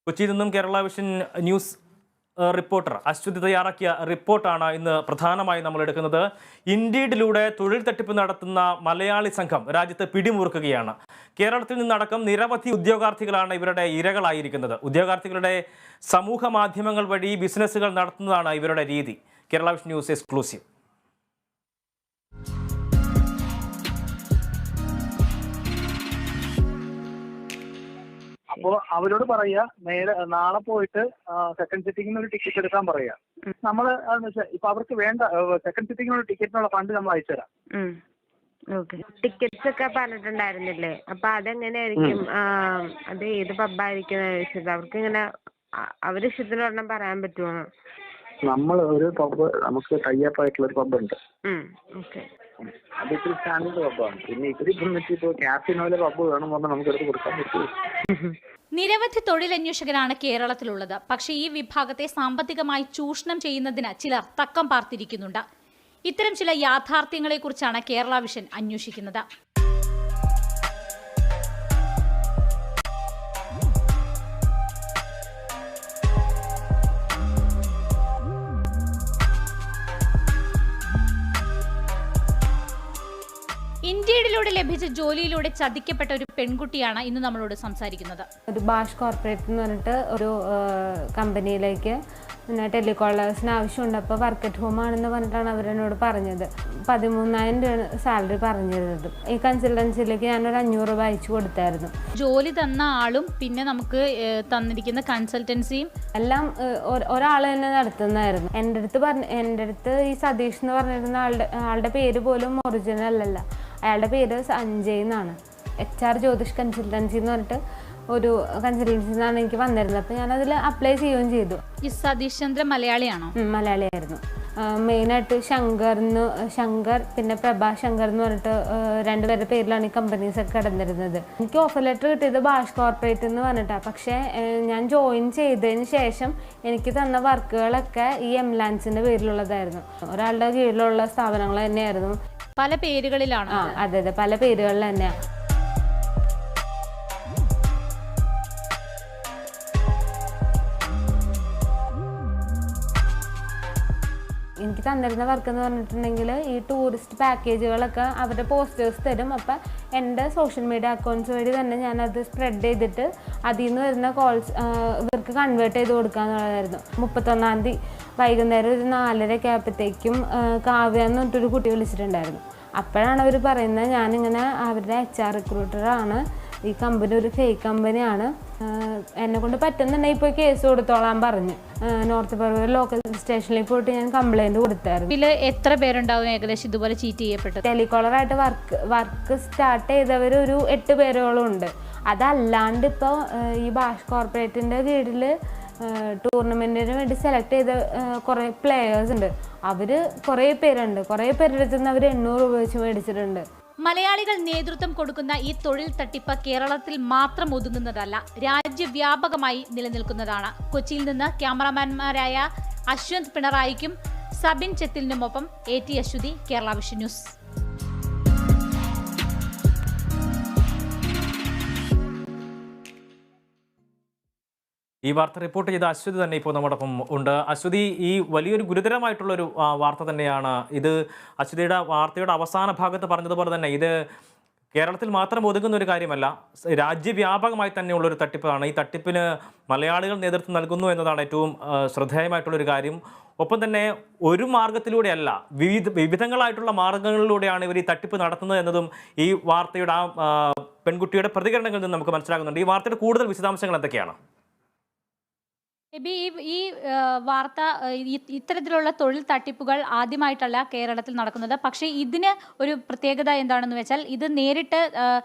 കൊച്ചിയിൽ നിന്നും Kerala vision News reporter Aswathy തയ്യാറാക്കിയ റിപ്പോർട്ടാണ് ഇന്ന് പ്രധാനമായി നമ്മൾ എടുക്കുന്നത്. ഇൻഡീഡിലൂടെ തൊഴിൽ തട്ടിപ്പ് നടത്തുന്ന മലയാളി സംഘം രാജ്യത്ത് പിടിമുറുക്കുകയാണ്. കേരളത്തിൽ നിന്നടക്കം നിരവധി ഉദ്യോഗാർത്ഥികളാണ് ഇവരുടെ ഇരകളായിരിക്കുന്നത്. ഉദ്യോഗാർത്ഥികളുടെ സമൂഹ മാധ്യമങ്ങൾ വഴി ബിസിനസ്സുകൾ നടത്തുന്നതാണ് ഇവരുടെ രീതി. Kerala vision news exclusive. അപ്പോൾ അവരോട് പറയുക നാളെ പോയിട്ട് സെക്കൻഡ് സിറ്റിങ്ങിന് ഒരു ടിക്കറ്റ് എടുക്കാൻ പറയുക. നമ്മൾ ഇപ്പൊ അവർക്ക് വേണ്ട സെക്കൻഡ് സിറ്റിങ്ങിനുള്ള ടിക്കറ്റിനുള്ള ഫണ്ട് നമ്മൾ അയച്ചുതരാം. ടിക്കറ്റ്സ് ഒക്കെ പറഞ്ഞിട്ടുണ്ടായിരുന്നില്ലേ? അപ്പൊ അതെങ്ങനെയായിരിക്കും? അത് ഏത് പബ്ബായിരിക്കും ചോദിച്ചത്. അവർക്ക് ഇങ്ങനെ അവര് ഇഷ്ടത്തിന് ഒരെണ്ണം പറയാൻ പറ്റുമോ? നമ്മൾ ഒരു പബ്ബ് നമുക്ക് ടൈപ്പ് ആയിട്ടുള്ള ഒരു പബ്ബ് ഉണ്ട്. അത് ഇത്തിരി സ്റ്റാൻഡേർഡ് പബ്ബാണ്. പിന്നെ ഇത്തിരി ഇപ്പോൾ ക്യാസിനോയിലെ പബ്ബ് വേണം പറഞ്ഞാൽ നമുക്ക് എടുത്ത് കൊടുക്കാൻ പറ്റുമോ? നിരവധി തൊഴിലന്വേഷകരാണ് കേരളത്തിലുള്ളത്. പക്ഷേ ഈ വിഭാഗത്തെ സാമ്പത്തികമായി ചൂഷണം ചെയ്യുന്നതിന് ചിലർ തക്കം പാർത്തിരിക്കുന്നുണ്ട്. ഇത്തരം ചില യാഥാർത്ഥ്യങ്ങളെക്കുറിച്ചാണ് കേരള വിഷൻ അന്വേഷിക്കുന്നത്. ഇന്ത്യയിലൂടെ ലഭിച്ച ജോലിയിലൂടെ ചതിക്കപ്പെട്ട ഒരു പെൺകുട്ടിയാണ് ഇന്ന് നമ്മളോട് സംസാരിക്കുന്നത്. ഒരു ബാഷ് കോർപ്പറേറ്റ് എന്ന് പറഞ്ഞിട്ട് ഒരു കമ്പനിയിലേക്ക് പിന്നെ ടെലികോളേഴ്സിന് ആവശ്യമുണ്ട്. അപ്പോൾ വർക്ക് അറ്റ് ഹോം ആണെന്ന് പറഞ്ഞിട്ടാണ് അവരെന്നോട് പറഞ്ഞത്. 13,000 രൂപ സാലറി പറഞ്ഞിരുന്നത്. ഈ കൺസൾട്ടൻസിയിലേക്ക് ഞാനൊരു 500 രൂപ അയച്ചു കൊടുത്തായിരുന്നു. ജോലി തന്ന ആളും പിന്നെ നമുക്ക് തന്നിരിക്കുന്ന കൺസൾട്ടൻസിയും എല്ലാം ഒരാൾ തന്നെ നടത്തുന്നതായിരുന്നു. എൻ്റെ അടുത്ത് ഈ സതീഷ് എന്ന് പറഞ്ഞിരുന്ന ആളുടെ പേര് പോലും ഒറിജിനൽ അല്ലല്ല. അയാളുടെ പേര് സഞ്ജയ് എന്നാണ്. HR ജ്യോതിഷ് കൺസൾട്ടൻസി എന്ന് പറഞ്ഞിട്ട് ഒരു കൺസൾട്ടൻസി എന്നാണ് എനിക്ക് വന്നിരുന്നത്. അപ്പോൾ ഞാനതിൽ അപ്ലൈ ചെയ്യുകയും ചെയ്തു. ഈ സതീഷ് ചന്ദ്ര മലയാളിയാണോ? മലയാളിയായിരുന്നു. മെയിനായിട്ട് ശങ്കർ പിന്നെ പ്രഭാശങ്കർ എന്ന് പറഞ്ഞിട്ട് 2 പേരുടെ പേരിലാണ് ഈ കമ്പനീസ് ഒക്കെ കിടന്നിരുന്നത്. എനിക്ക് ഓഫർ ലെറ്റർ കിട്ടിയത് ബാഷ് കോർപ്പറേറ്റ് എന്ന് പറഞ്ഞിട്ടാണ്. പക്ഷേ ഞാൻ ജോയിൻ ചെയ്തതിന് ശേഷം എനിക്ക് തന്ന വർക്കുകളൊക്കെ ഈ എംലാൻസിൻ്റെ പേരിലുള്ളതായിരുന്നു. ഒരാളുടെ കീഴിലുള്ള സ്ഥാപനങ്ങൾ തന്നെയായിരുന്നു. പല പേരുകളിലാണ്. അതെ, പല പേരുകളിൽ തന്നെയാണ്. എനിക്ക് തന്നിരുന്ന വർക്ക് എന്ന് പറഞ്ഞിട്ടുണ്ടെങ്കിൽ ഈ ടൂറിസ്റ്റ് പാക്കേജുകളൊക്കെ അവരുടെ പോസ്റ്റേഴ്സ് തരും. അപ്പം എൻ്റെ സോഷ്യൽ മീഡിയ അക്കൗണ്ട്സ് വഴി തന്നെ ഞാനത് സ്പ്രെഡ് ചെയ്തിട്ട് അതിൽ നിന്ന് വരുന്ന കോൾസ് ഇവർക്ക് കൺവേർട്ട് ചെയ്ത് കൊടുക്കുക എന്നുള്ളതായിരുന്നു. 31-ാം തീയതി വൈകുന്നേരം ഒരു 4:30 ആയപ്പോഴത്തേക്കും കാവ്യ എന്ന് പറഞ്ഞിട്ടൊരു കുട്ടി വിളിച്ചിട്ടുണ്ടായിരുന്നു. അപ്പോഴാണ് അവർ പറയുന്നത് ഞാനിങ്ങനെ അവരുടെ HR റിക്രൂട്ടറാണ്, ഈ കമ്പനി ഒരു ഫേക്ക് കമ്പനിയാണ്, എന്നെ കൊണ്ട് പറ്റുന്നുണ്ടെങ്കിൽ ഇപ്പോൾ കേസ് കൊടുത്തോളാൻ പറഞ്ഞു. നോർത്ത് പറവൂർ ലോക്കൽ സ്റ്റേഷനിൽ പോയിട്ട് ഞാൻ കംപ്ലൈൻറ്റ് കൊടുത്തായിരുന്നു. ഇതിൽ എത്ര പേരുണ്ടാവും ഏകദേശം ഇതുപോലെ ചീറ്റ് ചെയ്യപ്പെട്ടത്? ടെലികോളറായിട്ട് വർക്ക് സ്റ്റാർട്ട് ചെയ്തവർ ഒരു 8 പേരോളം ഉണ്ട്. അതല്ലാണ്ട് ഇപ്പോൾ ഈ ബാഷ് കോർപ്പറേറ്റിൻ്റെ കീഴിൽ ടൂർണമെൻറ്റിന് വേണ്ടി സെലക്ട് ചെയ്ത കുറേ പ്ലെയേഴ്സ് ഉണ്ട്. അവർ കുറേ പേരുണ്ട്. കുറേ പേരുടെ അടുത്ത് നിന്ന് അവർ 800 രൂപ വെച്ച് മേടിച്ചിട്ടുണ്ട്. മലയാളികൾ നേതൃത്വം കൊടുക്കുന്ന ഈ തൊഴിൽ തട്ടിപ്പ് കേരളത്തിൽ മാത്രം ഒതുങ്ങുന്നതല്ല, രാജ്യവ്യാപകമായി നിലനിൽക്കുന്നതാണ്. കൊച്ചിയിൽ നിന്ന് ക്യാമറാമാൻമാരായ അശ്വന്ത് പിണറായിക്കും സബിൻ ചെത്തിലിനുമൊപ്പം AT Aswathy, Kerala vision news. ഈ വാർത്ത റിപ്പോർട്ട് ചെയ്ത അശ്വതി തന്നെ ഇപ്പോൾ നമ്മോടൊപ്പം ഉണ്ട്. അശ്വതി, ഈ വലിയൊരു ഗുരുതരമായിട്ടുള്ളൊരു വാർത്ത തന്നെയാണ് ഇത്. അശ്വതിയുടെ വാർത്തയുടെ അവസാന ഭാഗത്ത് പറഞ്ഞതുപോലെ തന്നെ ഇത് കേരളത്തിൽ മാത്രം ഒതുങ്ങുന്ന ഒരു കാര്യമല്ല, രാജ്യവ്യാപകമായി തന്നെയുള്ളൊരു തട്ടിപ്പാണ്. ഈ തട്ടിപ്പിന് മലയാളികൾ നേതൃത്വം നൽകുന്നു എന്നതാണ് ഏറ്റവും ശ്രദ്ധേയമായിട്ടുള്ളൊരു കാര്യം. ഒപ്പം തന്നെ ഒരു മാർഗത്തിലൂടെയല്ല, വിവിധങ്ങളായിട്ടുള്ള മാർഗങ്ങളിലൂടെയാണ് ഇവർ ഈ തട്ടിപ്പ് നടത്തുന്നത് എന്നതും ഈ വാർത്തയുടെ പെൺകുട്ടിയുടെ പ്രതികരണങ്ങളിൽ നിന്ന് നമുക്ക് മനസ്സിലാകുന്നുണ്ട്. ഈ വാർത്തയുടെ കൂടുതൽ വിശദാംശങ്ങൾ എന്തൊക്കെയാണ്? ഈ വാർത്ത ഇത്തരത്തിലുള്ള തൊഴിൽ തട്ടിപ്പുകൾ ആദ്യമായിട്ടല്ല കേരളത്തിൽ നടക്കുന്നത്. പക്ഷേ ഇതിന് ഒരു പ്രത്യേകത എന്താണെന്ന് വെച്ചാൽ ഇത് നേരിട്ട്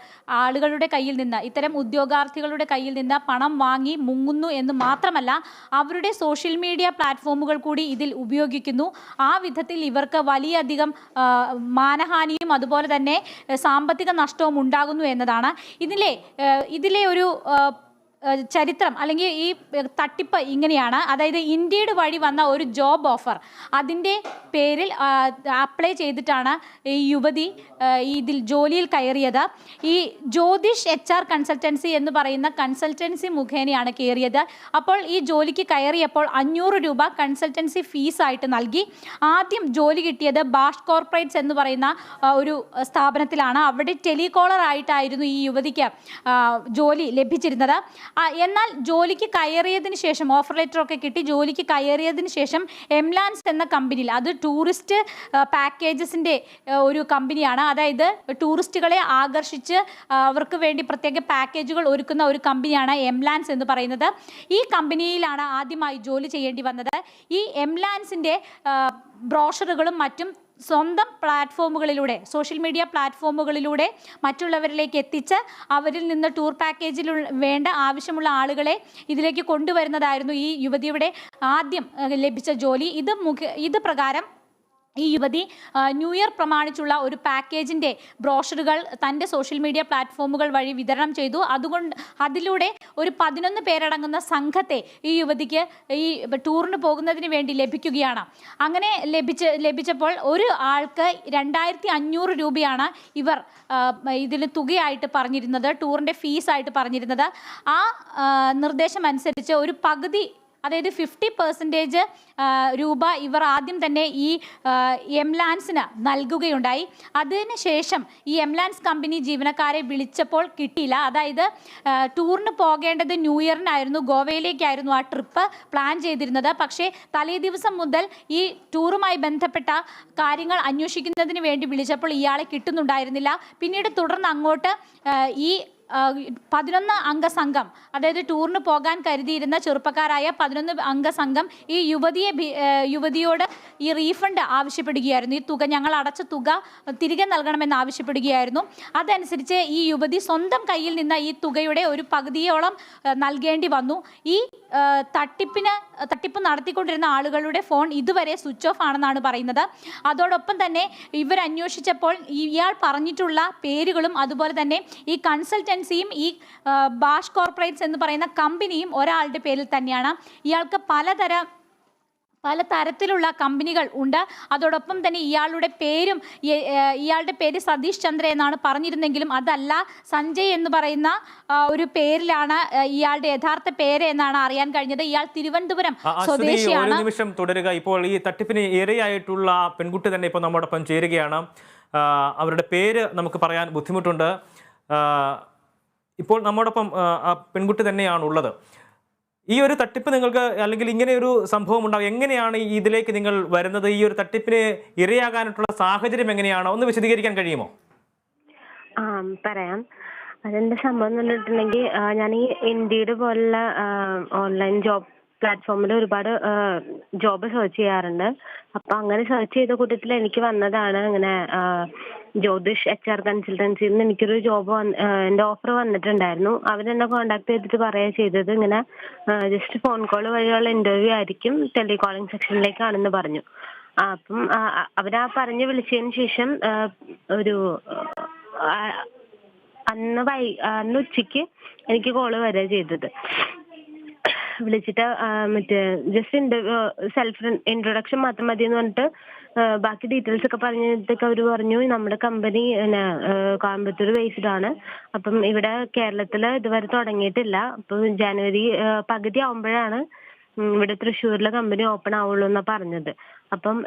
ആളുകളുടെ കയ്യിൽ നിന്ന്, ഇത്തരം ഉദ്യോഗാർത്ഥികളുടെ കയ്യിൽ നിന്ന് പണം വാങ്ങി മുങ്ങുന്നു എന്ന് മാത്രമല്ല, അവരുടെ സോഷ്യൽ മീഡിയ പ്ലാറ്റ്ഫോമുകൾ കൂടി ഇതിൽ ഉപയോഗിക്കുന്നു. ആ വിധത്തിൽ ഇവർക്ക് വലിയധികം മാനഹാനിയും അതുപോലെ തന്നെ സാമ്പത്തിക നഷ്ടവും ഉണ്ടാകുന്നു എന്നതാണ് ഇതിലെ ഒരു ചരിത്രം അല്ലെങ്കിൽ ഈ തട്ടിപ്പ് ഇങ്ങനെയാണ്. അതായത് ഇൻഡീഡ് വഴി വന്ന ഒരു ജോബ് ഓഫർ, അതിൻ്റെ പേരിൽ അപ്ലൈ ചെയ്തിട്ടാണ് ഈ യുവതി ഇതിൽ ജോലിയിൽ കയറിയത്. ഈ ജ്യോതിഷ് HR കൺസൾട്ടൻസി എന്ന് പറയുന്ന കൺസൾട്ടൻസി മുഖേനയാണ് കയറിയത്. അപ്പോൾ ഈ ജോലിക്ക് കയറിയപ്പോൾ 500 രൂപ കൺസൾട്ടൻസി ഫീസായിട്ട് നൽകി. ആദ്യം ജോലി കിട്ടിയത് ബാഷ് കോർപ്പറേറ്റ്സ് എന്ന് പറയുന്ന ഒരു സ്ഥാപനത്തിലാണ്. അവിടെ ടെലികോളർ ആയിട്ടായിരുന്നു ഈ യുവതിക്ക് ജോലി ലഭിച്ചിരുന്നത്. എന്നാൽ ജോലിക്ക് കയറിയതിന് ശേഷം ഓഫർ ലെറ്ററൊക്കെ കിട്ടി ജോലിക്ക് കയറിയതിന് ശേഷം എംലാൻസ് എന്ന കമ്പനിയിൽ, അത് ടൂറിസ്റ്റ് പാക്കേജസിൻ്റെ ഒരു കമ്പനിയാണ്. അതായത് ടൂറിസ്റ്റുകളെ ആകർഷിച്ച് അവർക്ക് വേണ്ടി പ്രത്യേക പാക്കേജുകൾ ഒരുക്കുന്ന ഒരു കമ്പനിയാണ് എംലാൻസ് എന്ന് പറയുന്നത്. ഈ കമ്പനിയിലാണ് ആദ്യമായി ജോലി ചെയ്യേണ്ടി വന്നത്. ഈ എംലാൻസിൻ്റെ ബ്രോഷറുകളും മറ്റും സ്വന്തം പ്ലാറ്റ്ഫോമുകളിലൂടെ, സോഷ്യൽ മീഡിയ പ്ലാറ്റ്ഫോമുകളിലൂടെ മറ്റുള്ളവരിലേക്ക് എത്തിച്ച് അവരിൽ നിന്ന് ടൂർ പാക്കേജിൽ വേണ്ട ആവശ്യമുള്ള ആളുകളെ ഇതിലേക്ക് കൊണ്ടുവരുന്നതായിരുന്നു ഈ യുവതിയുടെ ആദ്യം ലഭിച്ച ജോലി. ഇത് പ്രകാരം ഈ യുവതി ന്യൂ ഇയർ പ്രമാണിച്ചുള്ള ഒരു പാക്കേജിൻ്റെ ബ്രോഷറുകൾ തൻ്റെ സോഷ്യൽ മീഡിയ പ്ലാറ്റ്ഫോമുകൾ വഴി വിതരണം ചെയ്തു. അതിലൂടെ ഒരു 11 പേരടങ്ങുന്ന സംഘത്തെ ഈ യുവതിക്ക് ഈ ടൂറിന് പോകുന്നതിന് വേണ്ടി ലഭിക്കുകയാണ്. അങ്ങനെ ലഭിച്ചപ്പോൾ ഒരു ആൾക്ക് 2500 രൂപയാണ് ഇവർ ഇതിന് തുകയായിട്ട് പറഞ്ഞിരുന്നത്, ടൂറിൻ്റെ ഫീസായിട്ട് പറഞ്ഞിരുന്നത്. ആ നിർദ്ദേശം അനുസരിച്ച് ഒരു പകുതി, അതായത് 50% രൂപ ഇവർ ആദ്യം തന്നെ ഈ എംലാൻസിന് നൽകുകയുണ്ടായി. അതിനുശേഷം ഈ എംലാൻസ് കമ്പനി ജീവനക്കാരെ വിളിച്ചപ്പോൾ കിട്ടിയില്ല. അതായത് ടൂറിന് പോകേണ്ടത് ന്യൂ ഇയറിനായിരുന്നു, ഗോവയിലേക്കായിരുന്നു ആ ട്രിപ്പ് പ്ലാൻ ചെയ്തിരുന്നത്. പക്ഷേ തലേ ദിവസം മുതൽ ഈ ടൂറുമായി ബന്ധപ്പെട്ട കാര്യങ്ങൾ അന്വേഷിക്കുന്നതിന് വേണ്ടി വിളിച്ചപ്പോൾ ഇയാളെ കിട്ടുന്നുണ്ടായിരുന്നില്ല. പിന്നീട് തുടർന്ന് അങ്ങോട്ട് ഈ 11 അംഗ സംഘം, അതായത് ടൂറിന് പോകാൻ കരുതിയിരുന്ന ചെറുപ്പക്കാരായ 11 അംഗ സംഘം ഈ യുവതിയോട് ഈ റീഫണ്ട് ആവശ്യപ്പെടുകയായിരുന്നു. ഈ തുക, ഞങ്ങൾ അടച്ച തുക തിരികെ നൽകണമെന്ന് ആവശ്യപ്പെടുകയായിരുന്നു. അതനുസരിച്ച് ഈ യുവതി സ്വന്തം കയ്യിൽ നിന്ന് ഈ തുകയുടെ ഒരു പകുതിയോളം നൽകേണ്ടി വന്നു. ഈ തട്ടിപ്പ് നടത്തിക്കൊണ്ടിരുന്ന ആളുകളുടെ ഫോൺ ഇതുവരെ സ്വിച്ച് ഓഫ് ആണെന്നാണ് പറയുന്നത്. അതോടൊപ്പം തന്നെ ഇവർ അന്വേഷിച്ചപ്പോൾ ഇയാൾ പറഞ്ഞിട്ടുള്ള പേരുകളും അതുപോലെ തന്നെ ഈ കൺസൾട്ടൻസിയും ഈ ബാഷ് കോർപ്പറേറ്റ്സ് എന്ന് പറയുന്ന കമ്പനിയും ഒരാളുടെ പേരിൽ തന്നെയാണ്. ഇയാൾക്ക് പല തരത്തിലുള്ള കമ്പനികൾ ഉണ്ട്. അതോടൊപ്പം തന്നെ ഇയാളുടെ പേര് സതീഷ് ചന്ദ്ര എന്നാണ് പറഞ്ഞിരുന്നെങ്കിലും അതല്ല, സഞ്ജയ് എന്ന് പറയുന്ന ഒരു പേരിലാണ് ഇയാളുടെ യഥാർത്ഥ പേര് എന്നാണ് അറിയാൻ കഴിഞ്ഞത്. ഇയാൾ തിരുവനന്തപുരം സ്വദേശിയാണ്. ഒരു നിമിഷം തുടരുക. ഇപ്പോൾ ഈ തട്ടിപ്പിന് ഇരയായിട്ടുള്ള പെൺകുട്ടി തന്നെ ഇപ്പോൾ നമ്മോടൊപ്പം ചേരുകയാണ്. അവരുടെ പേര് നമുക്ക് പറയാൻ ബുദ്ധിമുട്ടുണ്ട്. ഇപ്പോൾ നമ്മോടൊപ്പം പെൺകുട്ടി തന്നെയാണ് ഉള്ളത്. ഈ ഒരു തട്ടിപ്പ് നിങ്ങൾക്ക്, അല്ലെങ്കിൽ ഇങ്ങനെ ഒരു സംഭവം ഉണ്ടാകും, എങ്ങനെയാണ് ഇതിലേക്ക് നിങ്ങൾ വരുന്നത്? ഈ ഒരു തട്ടിപ്പിന് ഇരയാകാനായിട്ടുള്ള സാഹചര്യം എങ്ങനെയാണ്, ഒന്ന് വിശദീകരിക്കാൻ കഴിയുമോ? പറയാം. അതെന്താ സംഭവം എന്ന് പറഞ്ഞിട്ടുണ്ടെങ്കിൽ, ഞാൻ ഈ ഇൻഡീഡ് പോലുള്ള ഓൺലൈൻ ജോബ് പ്ലാറ്റ്ഫോമിൽ ഒരുപാട് ജോബ് സെർച്ച് ചെയ്യാറുണ്ട്. അപ്പം അങ്ങനെ സെർച്ച് ചെയ്ത കൂട്ടത്തിൽ എനിക്ക് വന്നതാണ് ഇങ്ങനെ ജ്യോതിഷ് HR കൺസൾട്ടൻസിയിൽ നിന്ന് എനിക്കൊരു ജോബ് എൻ്റെ ഓഫർ വന്നിട്ടുണ്ടായിരുന്നു. അവരെന്നെ കോൺടാക്ട് ചെയ്തിട്ട് പറയുക ചെയ്തത് ഇങ്ങനെ ജസ്റ്റ് ഫോൺ കോൾ വഴിയുള്ള ഇൻ്റർവ്യൂ ആയിരിക്കും, ടെലികോളിംഗ് സെക്ഷനിലേക്കാണെന്ന് പറഞ്ഞു. അപ്പം അവരാ പറഞ്ഞ് വിളിച്ചതിന് ശേഷം ഒരു അന്ന് ഉച്ചയ്ക്ക് എനിക്ക് കോള് വരിക ചെയ്തത്. വിളിച്ചിട്ട് മറ്റേ ജസ്റ്റ് സെൽഫ് ഇൻട്രൊഡക്ഷൻ മാത്രം മതി എന്ന് പറഞ്ഞിട്ട് ബാക്കി ഡീറ്റെയിൽസ് ഒക്കെ പറഞ്ഞിട്ടൊക്കെ അവർ പറഞ്ഞു നമ്മുടെ കമ്പനി കോയമ്പത്തൂർ ബേസ്ഡ് ആണ്, അപ്പം ഇവിടെ കേരളത്തിൽ ഇതുവരെ തുടങ്ങിയിട്ടില്ല, അപ്പം ജനുവരി പകുതി ആവുമ്പോഴാണ് ഇവിടെ തൃശ്ശൂരിലെ കമ്പനി ഓപ്പൺ ആവുള്ളൂ എന്നാണ് പറഞ്ഞത്. അപ്പം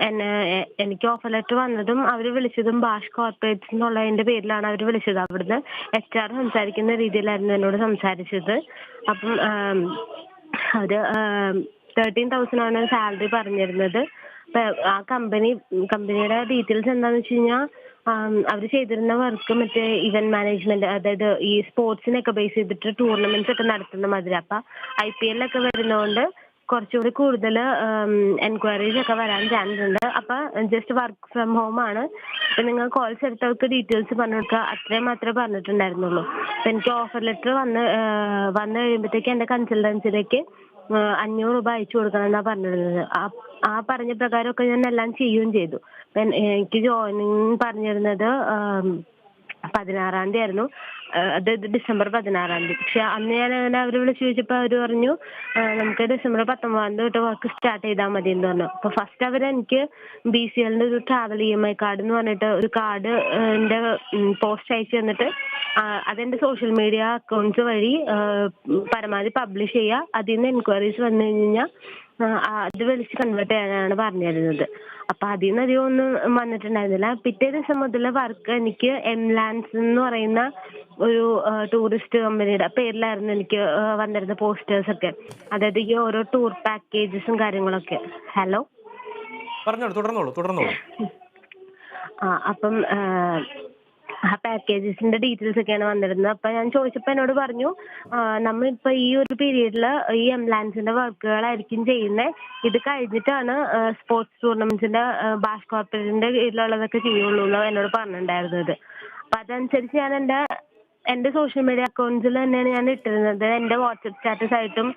എനിക്ക് ഓഫർ ലെറ്റർ വന്നതും അവർ വിളിച്ചതും ബാഷ് കോർപ്പറേറ്റ്സ് എന്നുള്ളതിൻ്റെ പേരിലാണ് അവർ വിളിച്ചത്. അവിടുന്ന് HR സംസാരിക്കുന്ന രീതിയിലായിരുന്നു എന്നോട് സംസാരിച്ചത്. അപ്പം അത് 13,000 ആണ് സാലറി പറഞ്ഞിരുന്നത്. ആ കമ്പനിയുടെ ഡീറ്റെയിൽസ് എന്താണെന്ന് വെച്ച് കഴിഞ്ഞാൽ അവർ ചെയ്തിരുന്ന വർക്ക് മറ്റേ ഇവന്റ് മാനേജ്മെന്റ്, അതായത് ഈ സ്പോർട്സിനൊക്കെ ബേസ് ചെയ്തിട്ട് ടൂർണമെന്റ്സ് ഒക്കെ നടത്തുന്ന മാതിരി. അപ്പം IPL ഒക്കെ വരുന്നതുകൊണ്ട് കുറച്ചുകൂടി കൂടുതൽ എൻക്വയറീസ് ഒക്കെ വരാൻ ചാൻസ് ഉണ്ട്. അപ്പം ജസ്റ്റ് വർക്ക് ഫ്രം ഹോം ആണ്. അപ്പം നിങ്ങൾ കോൾസ് എടുത്തവർക്ക് ഡീറ്റെയിൽസ് പറഞ്ഞു കൊടുക്കുക, അത്രയും മാത്രമേ പറഞ്ഞിട്ടുണ്ടായിരുന്നുള്ളൂ. അപ്പം എനിക്ക് ഓഫർ ലെറ്റർ വന്ന് കഴിയുമ്പോഴത്തേക്ക് എൻ്റെ കൺസൾട്ടൻസിലേക്ക് 500 രൂപ അയച്ചു കൊടുക്കണം എന്നാണ് പറഞ്ഞിരുന്നത്. ആ പറഞ്ഞ പ്രകാരമൊക്കെ ഞാൻ എല്ലാം ചെയ്യുകയും ചെയ്തു. എനിക്ക് ജോയിനിങ് പറഞ്ഞിരുന്നത് 16-ാം തീയതി ആയിരുന്നു. അതായത് December 16. പക്ഷെ അന്ന് ഞാൻ അങ്ങനെ അവർ വിളിച്ച് ചോദിച്ചപ്പോൾ അവർ പറഞ്ഞു നമുക്ക് December 19 തൊട്ട് വർക്ക് സ്റ്റാർട്ട് ചെയ്താൽ മതി എന്ന് പറഞ്ഞു. അപ്പോൾ ഫസ്റ്റ് അവരെനിക്ക് BCLന്റെ ഒരു ട്രാവൽ EMI കാർഡ് എന്ന് പറഞ്ഞിട്ട് ഒരു കാർഡ് എൻ്റെ പോസ്റ്റ് അയച്ചു തന്നിട്ട് അതെൻ്റെ സോഷ്യൽ മീഡിയ അക്കൗണ്ട്സ് വഴി പരമാവധി പബ്ലിഷ് ചെയ്യുക, അതിൽ നിന്ന് എൻക്വയറീസ് വന്നു കഴിഞ്ഞാൽ അത് വിളിച്ച് കൺവേർട്ട് ചെയ്യാനാണ് പറഞ്ഞിരുന്നത്. അപ്പൊ അതിൽ നിന്ന് അധികം ഒന്നും വന്നിട്ടുണ്ടായിരുന്നില്ല. പിറ്റേ ദിവസം മുതൽ വർക്ക് എനിക്ക് എംലാൻസ് എന്ന് പറയുന്ന ഒരു ടൂറിസ്റ്റ് കമ്പനിയുടെ പേരിലായിരുന്നു എനിക്ക് വന്നിരുന്ന പോസ്റ്റേഴ്സ് ഒക്കെ. അതായത് ഈ ഓരോ ടൂർ പാക്കേജസും കാര്യങ്ങളൊക്കെ. ഹലോ, തുടർന്നോളൂ. അപ്പം ആ പാക്കേജസിന്റെ ഡീറ്റെയിൽസ് ഒക്കെയാണ് വന്നിരുന്നത്. അപ്പൊ ഞാൻ ചോദിച്ചപ്പോ എന്നോട് പറഞ്ഞു നമ്മളിപ്പോ ഈ ഒരു പീരീഡില് ഈ എംലാൻസിന്റെ വർക്കുകളായിരിക്കും ചെയ്യുന്നത്, ഇത് കഴിഞ്ഞിട്ടാണ് സ്പോർട്സ് ടൂർണമെന്റ്സിന്റെ ബാഷ് കോർപ്പറേഷന്റെ കീഴിലുള്ളതൊക്കെ ചെയ്യുള്ളൂ എന്ന് എന്നോട് പറഞ്ഞിട്ടുണ്ടായിരുന്നത്. അപ്പൊ അതനുസരിച്ച് ഞാൻ എന്റെ സോഷ്യൽ മീഡിയ അക്കൗണ്ട്സിൽ തന്നെയാണ് ഞാൻ ഇട്ടിരുന്നത്. എന്റെ വാട്സപ്പ് സ്റ്റാറ്റസ് ആയിട്ടും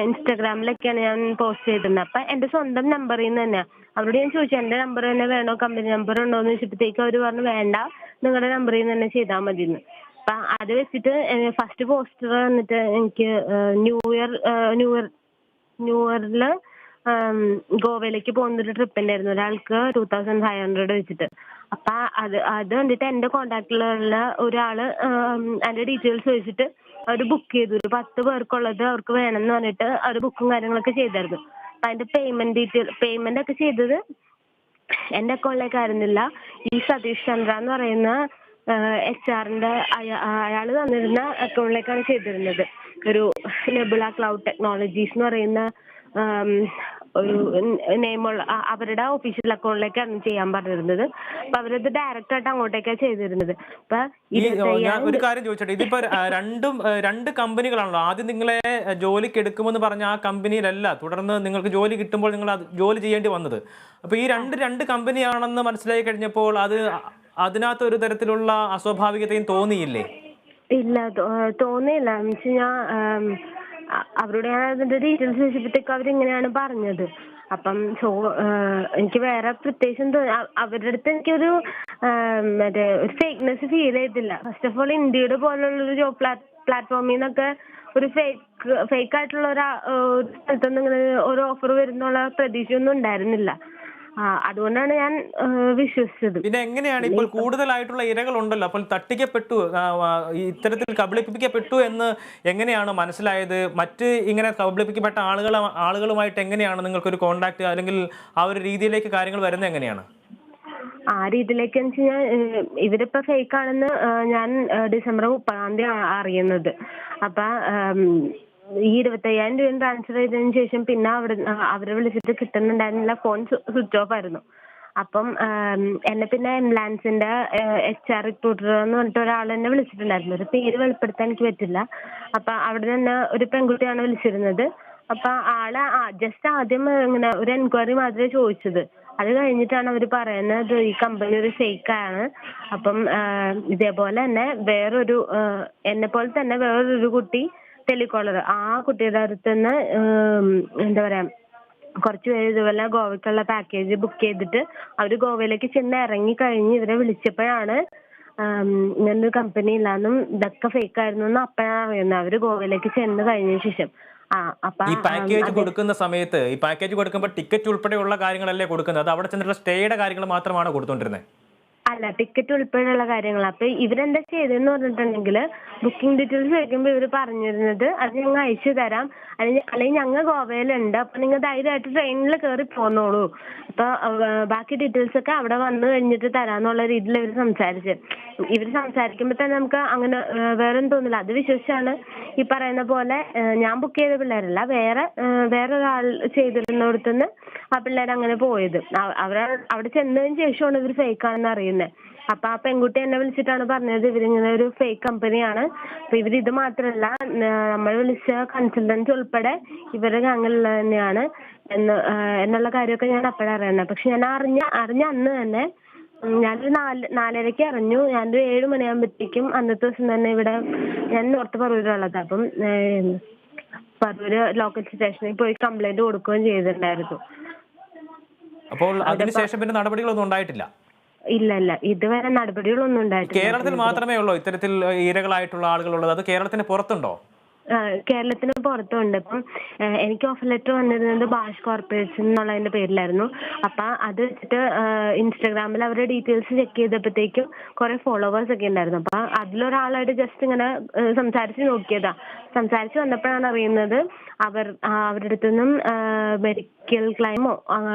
ഇൻസ്റ്റാഗ്രാമിലൊക്കെയാണ് ഞാൻ പോസ്റ്റ് ചെയ്തിരുന്നത്. അപ്പൊ എന്റെ സ്വന്തം നമ്പറിൽ നിന്ന് തന്നെ അവരോട് ഞാൻ ചോദിച്ചു എന്റെ നമ്പർ തന്നെ വേണോ, കമ്പനി നമ്പർ ഉണ്ടോ എന്ന് ചോദിച്ചപ്പോഴത്തേക്ക് അവർ പറഞ്ഞു വേണ്ട, നിങ്ങളുടെ നമ്പറിൽ നിന്ന് തന്നെ ചെയ്താൽ മതി എന്ന്. അപ്പൊ അത് വെച്ചിട്ട് ഫസ്റ്റ് പോസ്റ്റർ വന്നിട്ട് എനിക്ക് ന്യൂ ഇയറില് ഗോവയിലേക്ക് പോകുന്നൊരു ട്രിപ്പ് ഉണ്ടായിരുന്നു, ഒരാൾക്ക് 2500 വെച്ചിട്ട്. അപ്പൊ അത് കണ്ടിട്ട് എന്റെ കോണ്ടാക്ടിലുള്ള ഒരാള് അതിന്റെ ഡീറ്റെയിൽസ് ചോദിച്ചിട്ട് അവർ ബുക്ക് ചെയ്തു. ഒരു 10 പേർക്കുള്ളത് അവർക്ക് വേണമെന്ന് പറഞ്ഞിട്ട് അവർ ബുക്കും കാര്യങ്ങളൊക്കെ ചെയ്തായിരുന്നു. അപ്പൊ അതിന്റെ പേയ്മെന്റ് ഒക്കെ ചെയ്തത് എന്റെ അക്കൗണ്ടിലേക്ക് ആയിരുന്നില്ല, ഈ സതീഷ് ചന്ദ്ര എന്ന് പറയുന്ന HR-ന്റെ അയാള് തന്നിരുന്ന അക്കൗണ്ടിലേക്കാണ് ചെയ്തിരുന്നത്. ഒരു നെബുല ക്ലൗഡ് ടെക്നോളജീസ് എന്ന് പറയുന്ന ഒരു നെയിമുള്ള അവരുടെ ഒഫീഷ്യൽ അക്കൗണ്ടിലേക്കാണ് ചെയ്യാൻ പറഞ്ഞിരുന്നത്. അപ്പൊ അവരത് ഡയറക്റ്റ് ആയിട്ട് അങ്ങോട്ടേക്കാണ് ചെയ്തിരുന്നത്. അപ്പൊ ഞാൻ ഒരു കാര്യം ചോദിച്ചോട്ടെ, ഇതിപ്പോ രണ്ട് കമ്പനികളാണല്ലോ. ആദ്യം നിങ്ങളെ ജോലിക്ക് എടുക്കുമെന്ന് പറഞ്ഞ ആ കമ്പനിയിലല്ല തുടർന്ന് നിങ്ങൾക്ക് ജോലി കിട്ടുമ്പോൾ നിങ്ങൾ ജോലി ചെയ്യേണ്ടി വന്നത്. അപ്പൊ ഈ രണ്ട് കമ്പനിയാണെന്ന് മനസ്സിലായി കഴിഞ്ഞപ്പോൾ അതിനകത്ത് ഒരു തരത്തിലുള്ള അസ്വാഭാവികതയും തോന്നിയില്ലേ? ഇല്ല, തോന്നിയില്ല. ഞാൻ അവരോട് ഞാൻ അതിന്റെ ഡീറ്റെയിൽസ് ചോദിച്ചപ്പോഴത്തേക്കും അവരിങ്ങനെയാണ് പറഞ്ഞത്. അപ്പം എനിക്ക് വേറെ പ്രത്യേകിച്ച് അവരുടെ അടുത്ത് എനിക്കൊരു മറ്റേ ഒരു ഫേക്ക്നെസ് ഫീൽ ചെയ്തില്ല. ഫസ്റ്റ് ഓഫ് ഓൾ ഇന്ത്യയുടെ പോലുള്ളൊരു ജോബ് പ്ലാറ്റ്ഫോമിൽ നിന്നൊക്കെ ഒരു ഫേക്ക് ആയിട്ടുള്ള ഒരു സ്ഥലത്തുനിന്ന് ഇങ്ങനെ ഒരു ഓഫർ വരുന്നുള്ള പ്രതീക്ഷയൊന്നും ഉണ്ടായിരുന്നില്ല. അതുകൊണ്ടാണ് ഞാൻ വിശ്വസിച്ചത്. പിന്നെ എങ്ങനെയാണ് ഇപ്പോൾ കൂടുതലായിട്ടുള്ള ഇരകളുണ്ടല്ലോ, അപ്പോൾ തട്ടിക്കപ്പെട്ടു, ഇത്തരത്തിൽ കബളിപ്പിക്കപ്പെട്ടു എന്ന് എങ്ങനെയാണ് മനസ്സിലായത്? മറ്റ് ഇങ്ങനെ കബളിപ്പിക്കപ്പെട്ട ആളുകളുമായിട്ട് എങ്ങനെയാണ് നിങ്ങൾക്കൊരു കോണ്ടാക്ട് അല്ലെങ്കിൽ ആ ഒരു രീതിയിലേക്ക് കാര്യങ്ങൾ വരുന്നത് എങ്ങനെയാണ്? ആ രീതിയിലേക്ക് വെച്ച് കഴിഞ്ഞാൽ ഇവരിപ്പോ ഫേക്ക് ആണെന്ന് ഞാൻ December 30 അറിയുന്നത്. അപ്പൊ ഈ 25,000 രൂപ ട്രാൻസ്ഫർ ചെയ്തതിനു ശേഷം പിന്നെ അവരെ വിളിച്ചിട്ട് കിട്ടുന്നുണ്ടായിരുന്നില്ല, ഫോൺ സ്വിച്ച് ഓഫ് ആയിരുന്നു. അപ്പം എന്നെ പിന്നെ എംലാൻസിന്റെ HR റിക്രൂട്ടർ എന്ന് പറഞ്ഞിട്ട് ഒരാൾ എന്നെ വിളിച്ചിട്ടുണ്ടായിരുന്നു. ഒരു പേര് വെളിപ്പെടുത്താൻ എനിക്ക് പറ്റില്ല. അപ്പൊ അവിടെ തന്നെ ഒരു പെൺകുട്ടിയാണ് വിളിച്ചിരുന്നത്. അപ്പൊ ആള് ജസ്റ്റ് ആദ്യം ഇങ്ങനെ ഒരു എൻക്വയറി മാത്രമേ ചോദിച്ചത്. അത് കഴിഞ്ഞിട്ടാണ് അവർ പറയുന്നത് ഈ കമ്പനി ഒരു ഫേക്കാണ്. അപ്പം ഇതേപോലെ തന്നെ വേറൊരു എന്നെ പോലെ തന്നെ വേറൊരു കുട്ടി ടെലികോളർ, ആ കുട്ടിയുടെ അടുത്ത് നിന്ന് എന്താ പറയാ കുറച്ച് പേര് ഇതുപോലെ ഗോവയ്ക്കുള്ള പാക്കേജ് ബുക്ക് ചെയ്തിട്ട് അവർ ഗോവയിലേക്ക് ചെന്ന് ഇറങ്ങി കഴിഞ്ഞ് ഇവരെ വിളിച്ചപ്പോഴാണ് ഇങ്ങനൊരു കമ്പനി ഇല്ലാന്നും ഇതൊക്കെ ഫേക്ക് ആയിരുന്നു എന്ന് അപ്പോഴാണ് അറിയുന്നത്. അവര് ഗോവയിലേക്ക് ചെന്ന് കഴിഞ്ഞ ശേഷം ഈ പാക്കേജ് കൊടുക്കുന്ന സമയത്ത് ഈ പാക്കേജ് കൊടുക്കുമ്പോൾ ടിക്കറ്റ് ഉൾപ്പെടെയുള്ള കാര്യങ്ങളല്ലേ കൊടുക്കുന്നത്? അത് അവിടെ ചെന്നിട്ടുള്ള സ്റ്റേയുടെ കാര്യങ്ങൾ മാത്രമാണ് കൊടുത്തോണ്ടിരുന്നത്? അല്ല, ടിക്കറ്റ് ഉൾപ്പെടെയുള്ള കാര്യങ്ങൾ. അപ്പൊ ഇവരെന്താ ചെയ്തെന്ന് പറഞ്ഞിട്ടുണ്ടെങ്കിൽ ബുക്കിംഗ് ഡീറ്റെയിൽസ് ചോദിക്കുമ്പോൾ ഇവർ പറഞ്ഞിരുന്നത് അത് ഞങ്ങൾ അയച്ചു തരാം, അല്ലെങ്കിൽ ഞങ്ങൾ ഗോവയിലുണ്ട്, അപ്പൊ നിങ്ങൾ ധൈര്യമായിട്ട് ട്രെയിനിൽ കയറി പോന്നോളൂ, അപ്പൊ ബാക്കി ഡീറ്റെയിൽസ് ഒക്കെ അവിടെ വന്നു കഴിഞ്ഞിട്ട് തരാന്നുള്ള രീതിയിൽ ഇവർ സംസാരിക്കുമ്പോൾ തന്നെ നമുക്ക് അങ്ങനെ വേറെ തോന്നില്ല. അത് വിശ്വസിച്ചാണ് ഈ പറയുന്ന പോലെ ഞാൻ ബുക്ക് ചെയ്ത പിള്ളേരല്ല, വേറൊരാൾ ചെയ്തിരുന്നിടത്തുനിന്ന് ആ പിള്ളേർ അങ്ങനെ പോയത്. അവിടെ ചെന്നതിന് ശേഷമാണ് ഇവർ ഫേക്ക് ആണെന്ന് അറിയുന്നത്. അപ്പൊ ആ പെൺകുട്ടി എന്നെ വിളിച്ചിട്ടാണ് പറഞ്ഞത് ഇവരിങ്ങനെ ഒരു ഫേക്ക് കമ്പനിയാണ്, അപ്പൊ ഇവരിത് മാത്രമല്ല നമ്മൾ വിളിച്ച കൺസൾട്ടൻസ് ഉൾപ്പെടെ ഇവരുടെ ഗാങ്ങിലുള്ള തന്നെയാണ് എന്നുള്ള കാര്യമൊക്കെ ഞാൻ അപ്പോഴാണ് അറിയുന്നത്. പക്ഷെ ഞാൻ അറിഞ്ഞ അന്ന് തന്നെ ഞാനൊരു 4:30 അറിഞ്ഞു. ഞാനൊരു 7 മണിയാകുമ്പോഴത്തേക്കും അന്നത്തെ ദിവസം തന്നെ ഞാൻ നോർത്ത് പറവൂരുള്ളത്. അപ്പം പറവൂര് ലോക്കൽ സ്റ്റേഷനിൽ പോയി കംപ്ലൈന്റ് കൊടുക്കുകയും ചെയ്തിട്ടുണ്ടായിരുന്നു. അപ്പോൾ അതിനുശേഷം പിന്നെ നടപടികളൊന്നും ഉണ്ടായിട്ടില്ല? ഇല്ല ഇതുവരെ നടപടികളൊന്നും ഉണ്ടായിട്ടില്ല. കേരളത്തിൽ മാത്രമേ ഉള്ളൂ ഇത്തരത്തിൽ ഇരകളായിട്ടുള്ള ആളുകളുള്ളത്? അത് കേരളത്തിന് പുറത്തുണ്ടോ? കേരളത്തിന് പുറത്തുണ്ട്. ഇപ്പം എനിക്ക് ഓഫർ ലെറ്റർ വന്നിരുന്നത് ബാഷ് കോർപ്പറേഷൻ എന്നുള്ളതിന്റെ പേരിലായിരുന്നു. അപ്പൊ അത് വെച്ചിട്ട് ഇൻസ്റ്റാഗ്രാമിൽ അവരുടെ ഡീറ്റെയിൽസ് ചെക്ക് ചെയ്തപ്പോഴത്തേക്കും കുറെ ഫോളോവേഴ്സ് ഒക്കെ ഉണ്ടായിരുന്നു. അപ്പൊ അതിലൊരാളായിട്ട് ജസ്റ്റ് ഇങ്ങനെ സംസാരിച്ച് നോക്കിയതാ. സംസാരിച്ച് വന്നപ്പോഴാണ് അറിയുന്നത് അവരുടെ അടുത്തുനിന്നും മെഡിക്കൽ ക്ലെയിമോ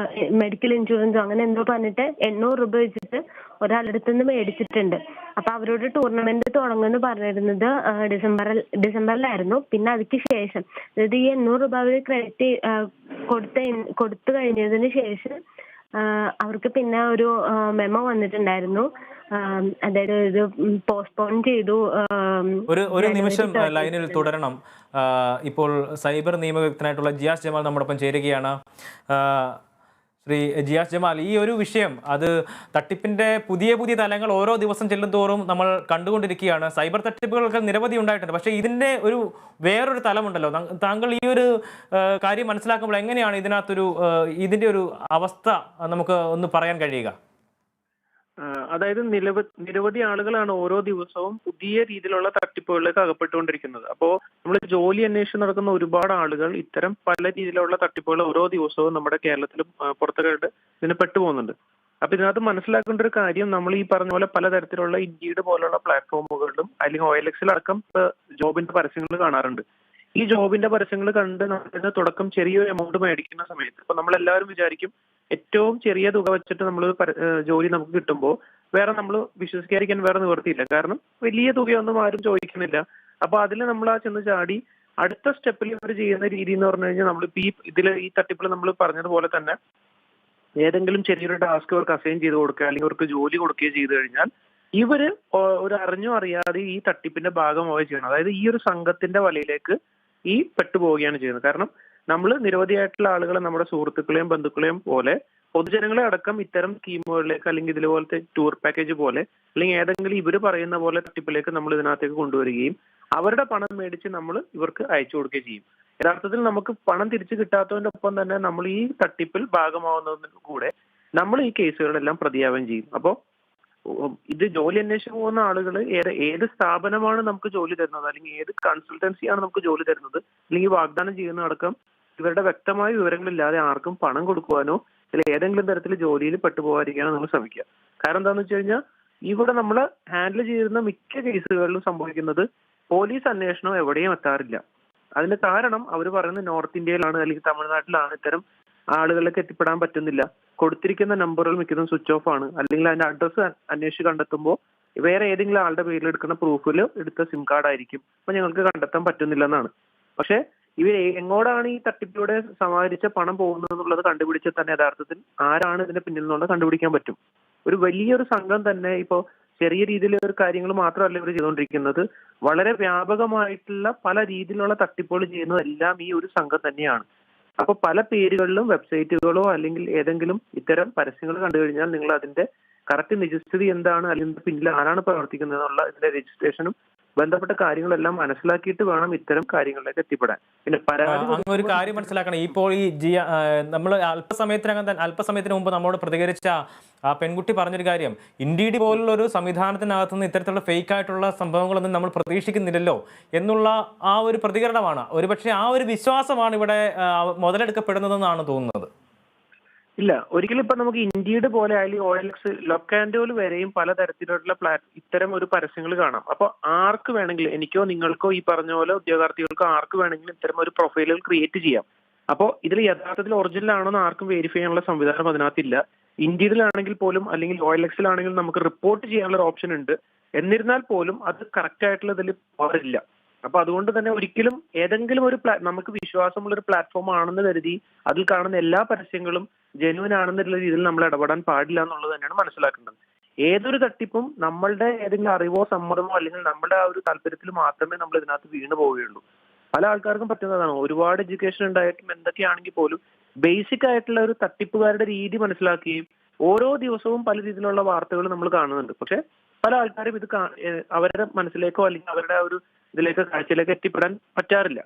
മെഡിക്കൽ ഇൻഷുറൻസോ അങ്ങനെ എന്തോ പറഞ്ഞിട്ട് 800 രൂപ വെച്ചിട്ട് ഒരാളുടെ അടുത്തുനിന്ന് മേടിച്ചിട്ടുണ്ട്. അപ്പൊ അവരോട് ടൂർണമെന്റ് തുടങ്ങുമെന്ന് പറഞ്ഞിരുന്നത് ഡിസംബറിലായിരുന്നു. പിന്നെ അതിക്ക് ശേഷം അതായത് ഈ 800 രൂപ അവർ ക്രെഡിറ്റ് കൊടുത്തു കഴിഞ്ഞതിന് ശേഷം അവർക്ക് പിന്നെ ഒരു മെമ്മോ വന്നിട്ടുണ്ടായിരുന്നു. അതായത് ഇത് പോസ്റ്റ്പോൺ ചെയ്തു. ഒരു നിമിഷം ലൈനിൽ തുടരണം. ഇപ്പോൾ സൈബർ നിയമവിദഗ്ധനായിട്ടുള്ള ജിയാസ് ജമാൽ നമ്മോടൊപ്പം ചേരുകയാണ്. ശ്രീ ജിയാസ് ജമാൽ, ഈ ഒരു വിഷയം അത് തട്ടിപ്പിന്റെ പുതിയ തലങ്ങൾ ഓരോ ദിവസം ചെല്ലുന്തോറും നമ്മൾ കണ്ടുകൊണ്ടിരിക്കുകയാണ്. സൈബർ തട്ടിപ്പുകൾക്ക് നിരവധി ഉണ്ടായിട്ടുണ്ട്. പക്ഷേ ഇതിന്റെ വേറൊരു തലമുണ്ടല്ലോ. താങ്കൾ ഈ ഒരു കാര്യം മനസ്സിലാക്കുമ്പോൾ എങ്ങനെയാണ് ഇതിന്റെ ഒരു അവസ്ഥ നമുക്ക് ഒന്ന് പറയാൻ കഴിയുക? അതായത് നിരവധി ആളുകളാണ് ഓരോ ദിവസവും പുതിയ രീതിയിലുള്ള തട്ടിപ്പുകളിലേക്ക് അകപ്പെട്ടുകൊണ്ടിരിക്കുന്നത്. അപ്പോൾ നമ്മൾ ജോലി അന്വേഷിച്ച് നടക്കുന്ന ഒരുപാട് ആളുകൾ ഇത്തരം പല രീതിയിലുള്ള തട്ടിപ്പുകൾ ഓരോ ദിവസവും നമ്മുടെ കേരളത്തിലും പുറത്തുകാരുടെ ഇതിന് പെട്ടുപോകുന്നുണ്ട്. അപ്പൊ ഇതിനകത്ത് മനസ്സിലാക്കേണ്ട ഒരു കാര്യം, നമ്മൾ ഈ പറഞ്ഞ പോലെ പലതരത്തിലുള്ള ഇൻഡീഡ് പോലുള്ള പ്ലാറ്റ്ഫോമുകളിലും അല്ലെങ്കിൽ OLX അടക്കം ജോബിന്റെ പരസ്യങ്ങൾ കാണാറുണ്ട്. ഈ ജോബിന്റെ പരസ്യങ്ങൾ കണ്ട് നമ്മൾ തുടക്കം ചെറിയൊരു എമൗണ്ട് മേടിക്കുന്ന സമയത്ത് ഇപ്പൊ നമ്മളെല്ലാവരും വിചാരിക്കും ഏറ്റവും ചെറിയ തുക വെച്ചിട്ട് നമ്മൾ ജോലി നമുക്ക് കിട്ടുമ്പോൾ വേറെ നമ്മൾ വിശ്വസിക്കാതിരിക്കാൻ വേറെ നിവൃത്തിയില്ല. കാരണം വലിയ തുകയൊന്നും ആരും ചോദിക്കുന്നില്ല. അപ്പൊ അതിൽ നമ്മൾ ചെന്ന് ചാടി അടുത്ത സ്റ്റെപ്പിൽ ഇവർ ചെയ്യുന്ന രീതി എന്ന് പറഞ്ഞു കഴിഞ്ഞാൽ നമ്മളിപ്പോ ഈ തട്ടിപ്പിൽ നമ്മൾ പറഞ്ഞതുപോലെ തന്നെ ഏതെങ്കിലും ചെറിയൊരു ടാസ്ക് അവർക്ക് അസൈൻ ചെയ്ത് കൊടുക്കുക അല്ലെങ്കിൽ അവർക്ക് ജോലി കൊടുക്കുകയോ ചെയ്തു കഴിഞ്ഞാൽ ഇവര് ഒരു അറിഞ്ഞോ അറിയാതെ ഈ തട്ടിപ്പിന്റെ ഭാഗമായി ചെയ്യണം. അതായത് ഈ ഒരു സംഘത്തിന്റെ വലയിലേക്ക് ഈ പെട്ടുപോവുകയാണ് ചെയ്യുന്നത്. കാരണം നമ്മൾ നിരവധിയായിട്ടുള്ള ആളുകളെ നമ്മുടെ സുഹൃത്തുക്കളെയും ബന്ധുക്കളെയും പോലെ പൊതുജനങ്ങളെ അടക്കം ഇത്തരം സ്കീമുകളിലേക്ക് അല്ലെങ്കിൽ ഇതുപോലത്തെ ടൂർ പാക്കേജ് പോലെ അല്ലെങ്കിൽ ഏതെങ്കിലും ഇവർ പറയുന്ന പോലെ തട്ടിപ്പിലേക്ക് നമ്മൾ ഇതിനകത്തേക്ക് കൊണ്ടുവരികയും അവരുടെ പണം മേടിച്ച് നമ്മൾ ഇവർക്ക് അയച്ചു കൊടുക്കുകയും ചെയ്യും. യഥാർത്ഥത്തിൽ നമുക്ക് പണം തിരിച്ചു കിട്ടാത്തതിന്റെ ഒപ്പം തന്നെ നമ്മൾ ഈ തട്ടിപ്പിൽ ഭാഗമാവുന്നതിന് കൂടെ നമ്മൾ ഈ കേസുകളെല്ലാം പ്രതിയാവുകയും ചെയ്യും. അപ്പോൾ ഇത് ജോലി അന്വേഷിച്ച് പോകുന്ന ആളുകൾ ഏത് സ്ഥാപനമാണ് നമുക്ക് ജോലി തരുന്നത് അല്ലെങ്കിൽ ഏത് കൺസൾട്ടൻസിയാണ് നമുക്ക് ജോലി തരുന്നത് അല്ലെങ്കിൽ വാഗ്ദാനം ചെയ്യുന്ന അടക്കം ഇവരുടെ വ്യക്തമായ വിവരങ്ങളില്ലാതെ ആർക്കും പണം കൊടുക്കുവാനോ അല്ലെങ്കിൽ ഏതെങ്കിലും തരത്തിൽ ജോലിയിൽ പെട്ടുപോകാതിരിക്കാനോ നമ്മൾ ശ്രമിക്കുക. കാരണം എന്താണെന്ന് വെച്ച് കഴിഞ്ഞാൽ ഇവിടെ നമ്മൾ ഹാൻഡിൽ ചെയ്യുന്ന മിക്ക കേസുകളിലും സംഭവിക്കുന്നത് പോലീസ് അന്വേഷണം എവിടെയും എത്താറില്ല. അതിന്റെ കാരണം അവർ പറയുന്നത് നോർത്ത് ഇന്ത്യയിലാണ് അല്ലെങ്കിൽ തമിഴ്നാട്ടിലാണ് ഇത്തരം ആളുകളിലേക്ക് എത്തിപ്പെടാൻ പറ്റുന്നില്ല, കൊടുത്തിരിക്കുന്ന നമ്പറുകൾ മിക്കതും സ്വിച്ച് ഓഫ് ആണ്, അല്ലെങ്കിൽ അതിന്റെ അഡ്രസ്സ് അന്വേഷിച്ച് കണ്ടെത്തുമ്പോൾ വേറെ ഏതെങ്കിലും ആളുടെ പേരിൽ എടുക്കുന്ന പ്രൂഫിൽ എടുത്ത സിം കാർഡ് ആയിരിക്കും. അപ്പൊ ഞങ്ങൾക്ക് കണ്ടെത്താൻ പറ്റുന്നില്ല എന്നാണ്. പക്ഷെ ഇവർ എങ്ങോട്ടാണ് ഈ തട്ടിപ്പിലൂടെ സമാഹരിച്ച പണം പോകുന്നത് എന്നുള്ളത് കണ്ടുപിടിച്ചാൽ തന്നെ യഥാർത്ഥത്തിൽ ആരാണ് ഇതിന്റെ പിന്നിൽ നിന്നുള്ളത് കണ്ടുപിടിക്കാൻ പറ്റും. ഒരു വലിയൊരു സംഘം തന്നെ ഇപ്പോൾ ചെറിയ രീതിയിലുള്ള ഒരു കാര്യങ്ങൾ മാത്രമല്ല ഇവർ ചെയ്തുകൊണ്ടിരിക്കുന്നത്, വളരെ വ്യാപകമായിട്ടുള്ള പല രീതിയിലുള്ള തട്ടിപ്പുകൾ ചെയ്യുന്നതെല്ലാം ഈ ഒരു സംഘം തന്നെയാണ്. അപ്പൊ പല പേരുകളിലും വെബ്സൈറ്റുകളോ അല്ലെങ്കിൽ ഏതെങ്കിലും ഇത്തരം പരസ്യങ്ങൾ കണ്ടു കഴിഞ്ഞാൽ നിങ്ങൾ അതിന്റെ കറക്റ്റ് നിജസ്ഥിതി എന്താണ് അല്ലെങ്കിൽ പിന്നിൽ ആരാണ് പ്രവർത്തിക്കുന്നത് എന്നുള്ള ഇതിന്റെ രജിസ്ട്രേഷനും ബന്ധപ്പെട്ട കാര്യങ്ങളെല്ലാം മനസ്സിലാക്കിയിട്ട് വേണം ഇത്തരം കാര്യങ്ങളിലേക്ക് എത്തിപ്പെടാൻ. പിന്നെ അങ്ങ് ഒരു കാര്യം മനസ്സിലാക്കണം. ഇപ്പോൾ ഈ നമ്മൾ അല്പസമയത്തിന് മുമ്പ് നമ്മോട് പ്രതികരിച്ച ആ പെൺകുട്ടി പറഞ്ഞൊരു കാര്യം, ഇൻഡീഡ് പോലുള്ള ഒരു സംവിധാനത്തിനകത്തുനിന്ന് ഇത്തരത്തിലുള്ള ഫേക്ക് ആയിട്ടുള്ള സംഭവങ്ങളൊന്നും നമ്മൾ പ്രതീക്ഷിക്കുന്നില്ലല്ലോ എന്നുള്ള ആ ഒരു പ്രതികരണമാണ്. ഒരുപക്ഷെ ആ ഒരു വിശ്വാസമാണ് ഇവിടെ മുതലെടുക്കപ്പെടുന്നതെന്നാണ് തോന്നുന്നത്. ഇല്ല, ഒരിക്കലും ഇപ്പൊ നമുക്ക് ഇൻഡീഡ് പോലെ അല്ലെങ്കിൽ OLX ലൊക്കാൻഡോയിൽ വരെയും പലതരത്തിലുള്ള ഇത്തരം ഒരു പരസ്യങ്ങൾ കാണാം. അപ്പൊ ആർക്ക് വേണമെങ്കിലും, എനിക്കോ നിങ്ങൾക്കോ ഈ പറഞ്ഞ പോലെ ഉദ്യോഗാർത്ഥികൾക്കോ ആർക്ക് വേണമെങ്കിലും ഇത്തരം ഒരു പ്രൊഫൈലുകൾ ക്രിയേറ്റ് ചെയ്യാം. അപ്പോൾ ഇതിൽ യഥാർത്ഥത്തിൽ ഒറിജിനൽ ആണെന്ന് ആർക്കും വെരിഫൈ ചെയ്യാനുള്ള സംവിധാനം അതിനകത്തില്ല. ഇൻഡീഡിലാണെങ്കിൽ പോലും അല്ലെങ്കിൽ OLXലാണെങ്കിലും നമുക്ക് റിപ്പോർട്ട് ചെയ്യാനുള്ള ഒരു ഓപ്ഷൻ ഉണ്ട്. എന്നിരുന്നാൽ പോലും അത് കറക്റ്റ് ആയിട്ടുള്ള ഇതിൽ പോരില്ല. അപ്പൊ അതുകൊണ്ട് തന്നെ ഒരിക്കലും ഏതെങ്കിലും ഒരു നമുക്ക് വിശ്വാസമുള്ള ഒരു പ്ലാറ്റ്ഫോം ആണെന്ന് കരുതി അതിൽ കാണുന്ന എല്ലാ പരസ്യങ്ങളും ജെന്യുവൻ ആണെന്നുള്ള രീതിയിൽ നമ്മൾ ഇടപെടാൻ പാടില്ല എന്നുള്ളത് തന്നെയാണ് മനസ്സിലാക്കേണ്ടത്. ഏതൊരു തട്ടിപ്പും നമ്മളുടെ ഏതെങ്കിലും അറിവോ സമ്മതമോ അല്ലെങ്കിൽ നമ്മുടെ ആ ഒരു താല്പര്യത്തിൽ മാത്രമേ നമ്മൾ ഇതിനകത്ത് വീണു പോവുകയുള്ളൂ. പല ആൾക്കാർക്കും പറ്റുന്നതാണ്. ഒരുപാട് എഡ്യൂക്കേഷൻ ഉണ്ടായിട്ടും എന്തൊക്കെയാണെങ്കിൽ പോലും ബേസിക് ആയിട്ടുള്ള ഒരു തട്ടിപ്പുകാരുടെ രീതി മനസ്സിലാക്കുകയും ഓരോ ദിവസവും പല രീതിയിലുള്ള വാർത്തകൾ നമ്മൾ കാണുന്നുണ്ട്. പക്ഷെ പല ആൾക്കാരും ഇത് അവരുടെ മനസ്സിലേക്കോ അല്ലെങ്കിൽ അവരുടെ ഒരു ഇതിലേക്ക് കാഴ്ചയിലേക്ക് എത്തിപ്പെടാൻ പറ്റാറില്ല.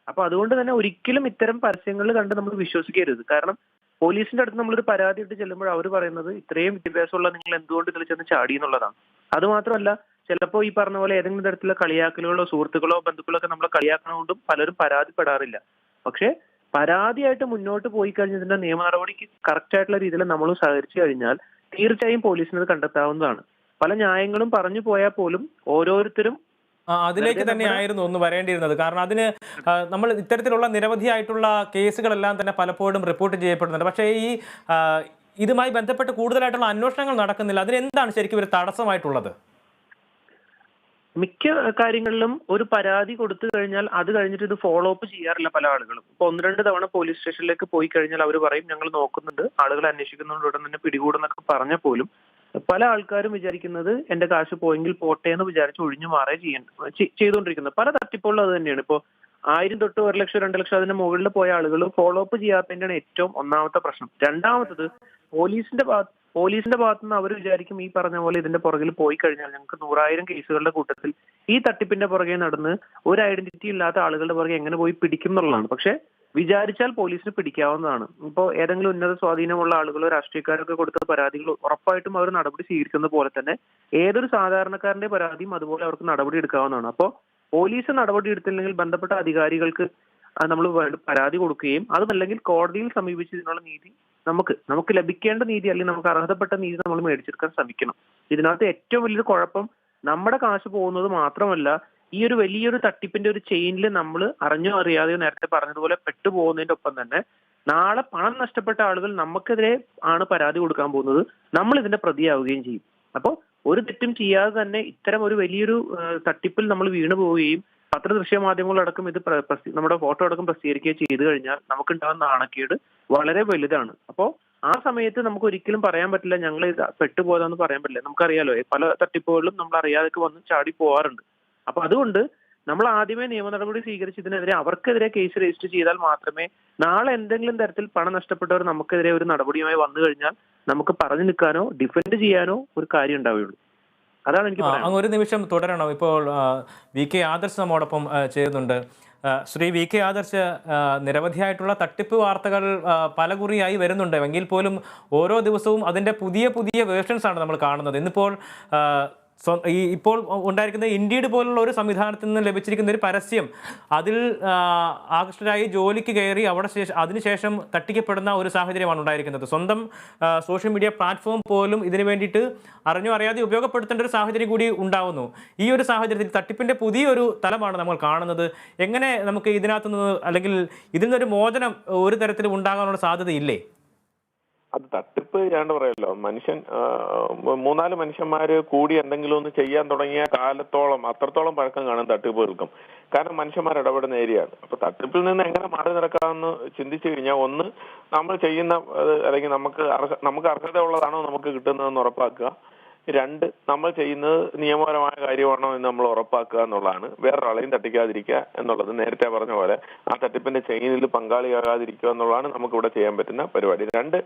അപ്പൊ അതുകൊണ്ട് തന്നെ ഒരിക്കലും ഇത്തരം പരസ്യങ്ങൾ കണ്ട് നമ്മൾ വിശ്വസിക്കരുത്. കാരണം പോലീസിന്റെ അടുത്ത് നമ്മളൊരു പരാതി ഇട്ട് ചെല്ലുമ്പോൾ അവർ പറയുന്നത് ഇത്രയും വിദ്യാഭ്യാസമുള്ള നിങ്ങൾ എന്തുകൊണ്ട് ഇതിൽ ചെന്ന് ചാടി എന്നുള്ളതാണ്. അത് മാത്രമല്ല, ചിലപ്പോൾ ഈ പറഞ്ഞ പോലെ ഏതെങ്കിലും തരത്തിലുള്ള കളിയാക്കലുകളോ സുഹൃത്തുക്കളോ ബന്ധുക്കളോ ഒക്കെ നമ്മളെ കളിയാക്കണതുകൊണ്ടും പലരും പരാതിപ്പെടാറില്ല. പക്ഷെ പരാതിയായിട്ട് മുന്നോട്ട് പോയി കഴിഞ്ഞതിന്റെ നിയമ നടപടിക്ക് കറക്റ്റ് ആയിട്ടുള്ള രീതിയിൽ നമ്മൾ സഹകരിച്ചു കഴിഞ്ഞാൽ തീർച്ചയായും പോലീസിന് അത് കണ്ടെത്താവുന്നതാണ്. പല ന്യായങ്ങളും പറഞ്ഞു പോയാൽ പോലും ഓരോരുത്തരും അതിലേക്ക് തന്നെയായിരുന്നു ഒന്ന് വരേണ്ടിയിരുന്നത്. കാരണം അതിന് നമ്മൾ ഇത്തരത്തിലുള്ള നിരവധിയായിട്ടുള്ള കേസുകളെല്ലാം തന്നെ പലപ്പോഴും റിപ്പോർട്ട് ചെയ്യപ്പെടുന്നുണ്ട്. പക്ഷേ ഈ ഇതുമായി ബന്ധപ്പെട്ട് കൂടുതലായിട്ടുള്ള അന്വേഷണങ്ങൾ നടക്കുന്നില്ല. അതിനെന്താണ് ശരിക്കും ഒരു തടസ്സമായിട്ടുള്ളത്? മിക്ക കാര്യങ്ങളിലും ഒരു പരാതി കൊടുത്തു കഴിഞ്ഞാൽ അത് കഴിഞ്ഞിട്ട് ഇത് ഫോളോ അപ്പ് ചെയ്യാറില്ല പല ആളുകളും. ഇപ്പൊ 1-2 തവണ പോലീസ് സ്റ്റേഷനിലേക്ക് പോയി കഴിഞ്ഞാൽ അവർ പറയും ഞങ്ങൾ നോക്കുന്നുണ്ട്, ആളുകൾ അന്വേഷിക്കുന്നുണ്ട്, ഉടൻ തന്നെ പിടികൂടുന്നൊക്കെ പറഞ്ഞ പോലും പല ആൾക്കാരും വിചാരിക്കുന്നത് എന്റെ കാശ് പോയെങ്കിൽ പോട്ടെ എന്ന് വിചാരിച്ച് ഒഴിഞ്ഞു മാറേ ചെയ്തുകൊണ്ടിരിക്കുന്നത്. പല തട്ടിപ്പുകളും അത് തന്നെയാണ്. ഇപ്പോൾ 1000 തൊട്ട് 1 ലക്ഷം 2 ലക്ഷം അതിന് മുകളിൽ പോയ ആളുകൾ ഫോളോ അപ്പ് ചെയ്യാത്തതിന്റെയാണ് ഏറ്റവും ഒന്നാമത്തെ പ്രശ്നം. രണ്ടാമത്തത് പോലീസിന്റെ ഭാഗത്തു നിന്ന് അവർ വിചാരിക്കും ഈ പറഞ്ഞ പോലെ ഇതിന്റെ പുറകിൽ പോയി കഴിഞ്ഞാൽ ഞങ്ങൾക്ക് 100,000 കേസുകളുടെ കൂട്ടത്തിൽ ഈ തട്ടിപ്പിന്റെ പുറകെ നടന്ന് ഒരു ഐഡന്റിറ്റി ഇല്ലാത്ത ആളുകളുടെ പുറകെ എങ്ങനെ പോയി പിടിക്കും എന്നുള്ളതാണ്. പക്ഷെ വിചാരിച്ചാൽ പോലീസിന് പിടിക്കാവുന്നതാണ്. ഇപ്പോൾ ഏതെങ്കിലും ഉന്നത സ്വാധീനമുള്ള ആളുകളോ രാഷ്ട്രീയക്കാരൊക്കെ കൊടുത്ത പരാതികൾ ഉറപ്പായിട്ടും അവർ നടപടി സ്വീകരിക്കുന്ന പോലെ തന്നെ ഏതൊരു സാധാരണക്കാരന്റെ പരാതിയും അതുപോലെ അവർക്ക് നടപടി എടുക്കാവുന്നതാണ്. അപ്പോൾ പോലീസ് നടപടി എടുത്തില്ലെങ്കിൽ ബന്ധപ്പെട്ട അധികാരികൾക്ക് നമ്മൾ പരാതി കൊടുക്കുകയും അതുമല്ലെങ്കിൽ കോടതിയിൽ സമീപിച്ച് ഇതിനുള്ള നീതി നമുക്ക് ലഭിക്കേണ്ട നീതി അല്ലെങ്കിൽ നമുക്ക് അർഹതപ്പെട്ട നീതി നമ്മൾ മേടിച്ചെടുക്കാൻ ശ്രമിക്കണം. ഇതിനകത്ത് ഏറ്റവും വലിയൊരു കുഴപ്പം നമ്മുടെ കാശ് പോകുന്നത് മാത്രമല്ല, ഈ ഒരു വലിയൊരു തട്ടിപ്പിന്റെ ഒരു ചെയിനിൽ നമ്മൾ അറിഞ്ഞോ അറിയാതെയോ നേരത്തെ പറഞ്ഞതുപോലെ പെട്ടുപോകുന്നതിന്റെ ഒപ്പം തന്നെ നാളെ പണം നഷ്ടപ്പെട്ട ആളുകൾ നമുക്കെതിരെ ആണ് പരാതി കൊടുക്കാൻ പോകുന്നത്, നമ്മൾ ഇതിന്റെ പ്രതിയാവുകയും ചെയ്യും. അപ്പോൾ ഒരു തെറ്റും ചെയ്യാതെ തന്നെ ഇത്തരം ഒരു വലിയൊരു തട്ടിപ്പിൽ നമ്മൾ വീണു പോവുകയും പത്രദൃശ്യ മാധ്യമങ്ങളടക്കം ഇത് നമ്മുടെ ഫോട്ടോ അടക്കം പ്രസിദ്ധീകരിക്കുകയും ചെയ്തു കഴിഞ്ഞാൽ നമുക്കുണ്ടാകുന്ന നാണക്കേട് വളരെ വലുതാണ്. അപ്പോൾ ആ സമയത്ത് നമുക്ക് ഒരിക്കലും പറയാൻ പറ്റില്ല ഞങ്ങൾ ഇത് പെട്ടുപോയതാന്ന് പറയാൻ പറ്റില്ല. നമുക്കറിയാലോ പല തട്ടിപ്പുകളിലും നമ്മൾ അറിയാതെ വന്ന് ചാടി പോവാറുണ്ട്. അപ്പൊ അതുകൊണ്ട് നമ്മൾ ആദ്യമേ നിയമ നടപടി സ്വീകരിച്ച് ഇതിനെതിരെ അവർക്കെതിരെ കേസ് രജിസ്റ്റർ ചെയ്താൽ മാത്രമേ നാളെ എന്തെങ്കിലും തരത്തിൽ പണം നഷ്ടപ്പെട്ടവർ നമുക്കെതിരെ ഒരു നടപടിയുമായി വന്നു കഴിഞ്ഞാൽ നമുക്ക് പറഞ്ഞു നിൽക്കാനോ ഡിഫെൻഡ് ചെയ്യാനോ ഒരു കാര്യം ഉണ്ടാവുകയുള്ളൂ. അതാണ് എനിക്ക് അങ്ങ് ഒരു നിമിഷം തുടരണം. ഇപ്പോൾ VK ആദർശ് നമ്മോടൊപ്പം ചേരുന്നുണ്ട്. ശ്രീ VK ആദർശ്, നിരവധിയായിട്ടുള്ള തട്ടിപ്പ് വാർത്തകൾ പലകുറിയായി വരുന്നുണ്ട്. എങ്കിൽ പോലും ഓരോ ദിവസവും അതിൻ്റെ പുതിയ പുതിയ വേർഷൻസ് ആണ് നമ്മൾ കാണുന്നത്. ഇന്നിപ്പോൾ ഇപ്പോൾ ഉണ്ടായിരിക്കുന്ന ഇൻഡീഡ് പോലുള്ള ഒരു സംവിധാനത്തിൽ നിന്ന് ലഭിച്ചിരിക്കുന്ന ഒരു പരസ്യം, അതിൽ ആകർഷകരായി ജോലിക്ക് കയറി അതിനുശേഷം തട്ടിക്കപ്പെടുന്ന ഒരു സാഹചര്യമാണ് ഉണ്ടായിരിക്കുന്നത്. സ്വന്തം സോഷ്യൽ മീഡിയ പ്ലാറ്റ്ഫോം പോലും ഇതിനു വേണ്ടിയിട്ട് അറിഞ്ഞോ അറിയാതെ ഉപയോഗപ്പെടുത്തേണ്ട ഒരു സാഹചര്യം കൂടി ഉണ്ടാവുന്നു. ഈ ഒരു സാഹചര്യത്തിൽ തട്ടിപ്പിൻ്റെ പുതിയൊരു തലമാണ് നമ്മൾ കാണുന്നത്. എങ്ങനെ നമുക്ക് ഇതിനകത്ത് നിന്ന് അല്ലെങ്കിൽ ഇതിൽ നിന്നൊരു മോചനം ഒരു തരത്തിലും ഉണ്ടാകാനുള്ള സാധ്യതയില്ലേ? അത് തട്ടിപ്പ് ചെയ്യാണ്ട് പറയല്ലോ. 3-4 മനുഷ്യന്മാര് കൂടി എന്തെങ്കിലും ഒന്ന് ചെയ്യാൻ തുടങ്ങിയ കാലത്തോളം അത്രത്തോളം പഴക്കം കാണും തട്ടിപ്പുകൾക്കും. കാരണം മനുഷ്യന്മാർ ഇടപെടുന്ന ഏരിയയാണ്. അപ്പൊ തട്ടിപ്പിൽ നിന്ന് എങ്ങനെ മാറി നടക്കാമെന്ന് ചിന്തിച്ചു കഴിഞ്ഞാൽ, ഒന്ന് നമ്മൾ ചെയ്യുന്ന അല്ലെങ്കിൽ നമുക്ക് അർഹത ഉള്ളതാണോ നമുക്ക് കിട്ടുന്നതെന്ന് ഉറപ്പാക്കുക. 2, നമ്മൾ ചെയ്യുന്നത് നിയമപരമായ കാര്യമാണോ എന്ന് നമ്മൾ ഉറപ്പാക്കുക എന്നുള്ളതാണ്. വേറൊരാളെയും തട്ടിക്കാതിരിക്കുക എന്നുള്ളത്. നേരത്തെ പറഞ്ഞ പോലെ ആ തട്ടിപ്പിന്റെ ചെയിനിൽ പങ്കാളിയാകാതിരിക്കുക എന്നുള്ളതാണ് നമുക്കിവിടെ ചെയ്യാൻ പറ്റുന്ന പരിപാടി. 2,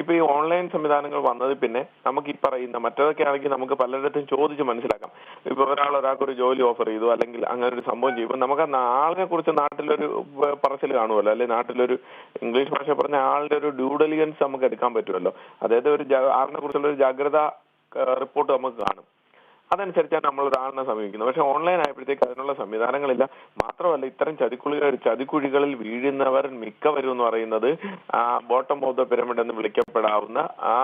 ഇപ്പൊ ഈ ഓൺലൈൻ സംവിധാനങ്ങൾ വന്നത് പിന്നെ നമുക്ക് ഈ പറയുന്ന മറ്റേതൊക്കെ ആണെങ്കിൽ നമുക്ക് പലയിടത്തും ചോദിച്ച് മനസ്സിലാക്കാം. ഇപ്പൊ ഒരാൾക്കൊരു ജോലി ഓഫർ ചെയ്തു അല്ലെങ്കിൽ അങ്ങനെ ഒരു സംഭവം ചെയ്യുമ്പോൾ നമുക്ക് ആളിനെ കുറിച്ച് നാട്ടിലൊരു പറച്ചിൽ കാണുമല്ലോ, അല്ലെങ്കിൽ നാട്ടിലൊരു ഇംഗ്ലീഷ് ഭാഷ പറഞ്ഞ ആളുടെ ഒരു ഡ്യൂ ഡെലിജൻസ് നമുക്ക് എടുക്കാൻ പറ്റുമല്ലോ. അതായത് ആളിനെ കുറിച്ചുള്ള ഒരു ജാഗ്രത റിപ്പോർട്ട് നമുക്ക് കാണും. അതനുസരിച്ചാണ് നമ്മൾ ഒരാളിനെ സമീപിക്കുന്നത്. പക്ഷെ ഓൺലൈൻ ആയപ്പോഴത്തേക്ക് അതിനുള്ള സംവിധാനങ്ങളില്ല. മാത്രമല്ല, ഇത്തരം ചതിക്കുഴികളിൽ വീഴുന്നവർ മിക്കവരും എന്ന് പറയുന്നത് ബോട്ടം ഓഫ് ദ പിരമിഡ് എന്ന് വിളിക്കപ്പെടാവുന്ന ആ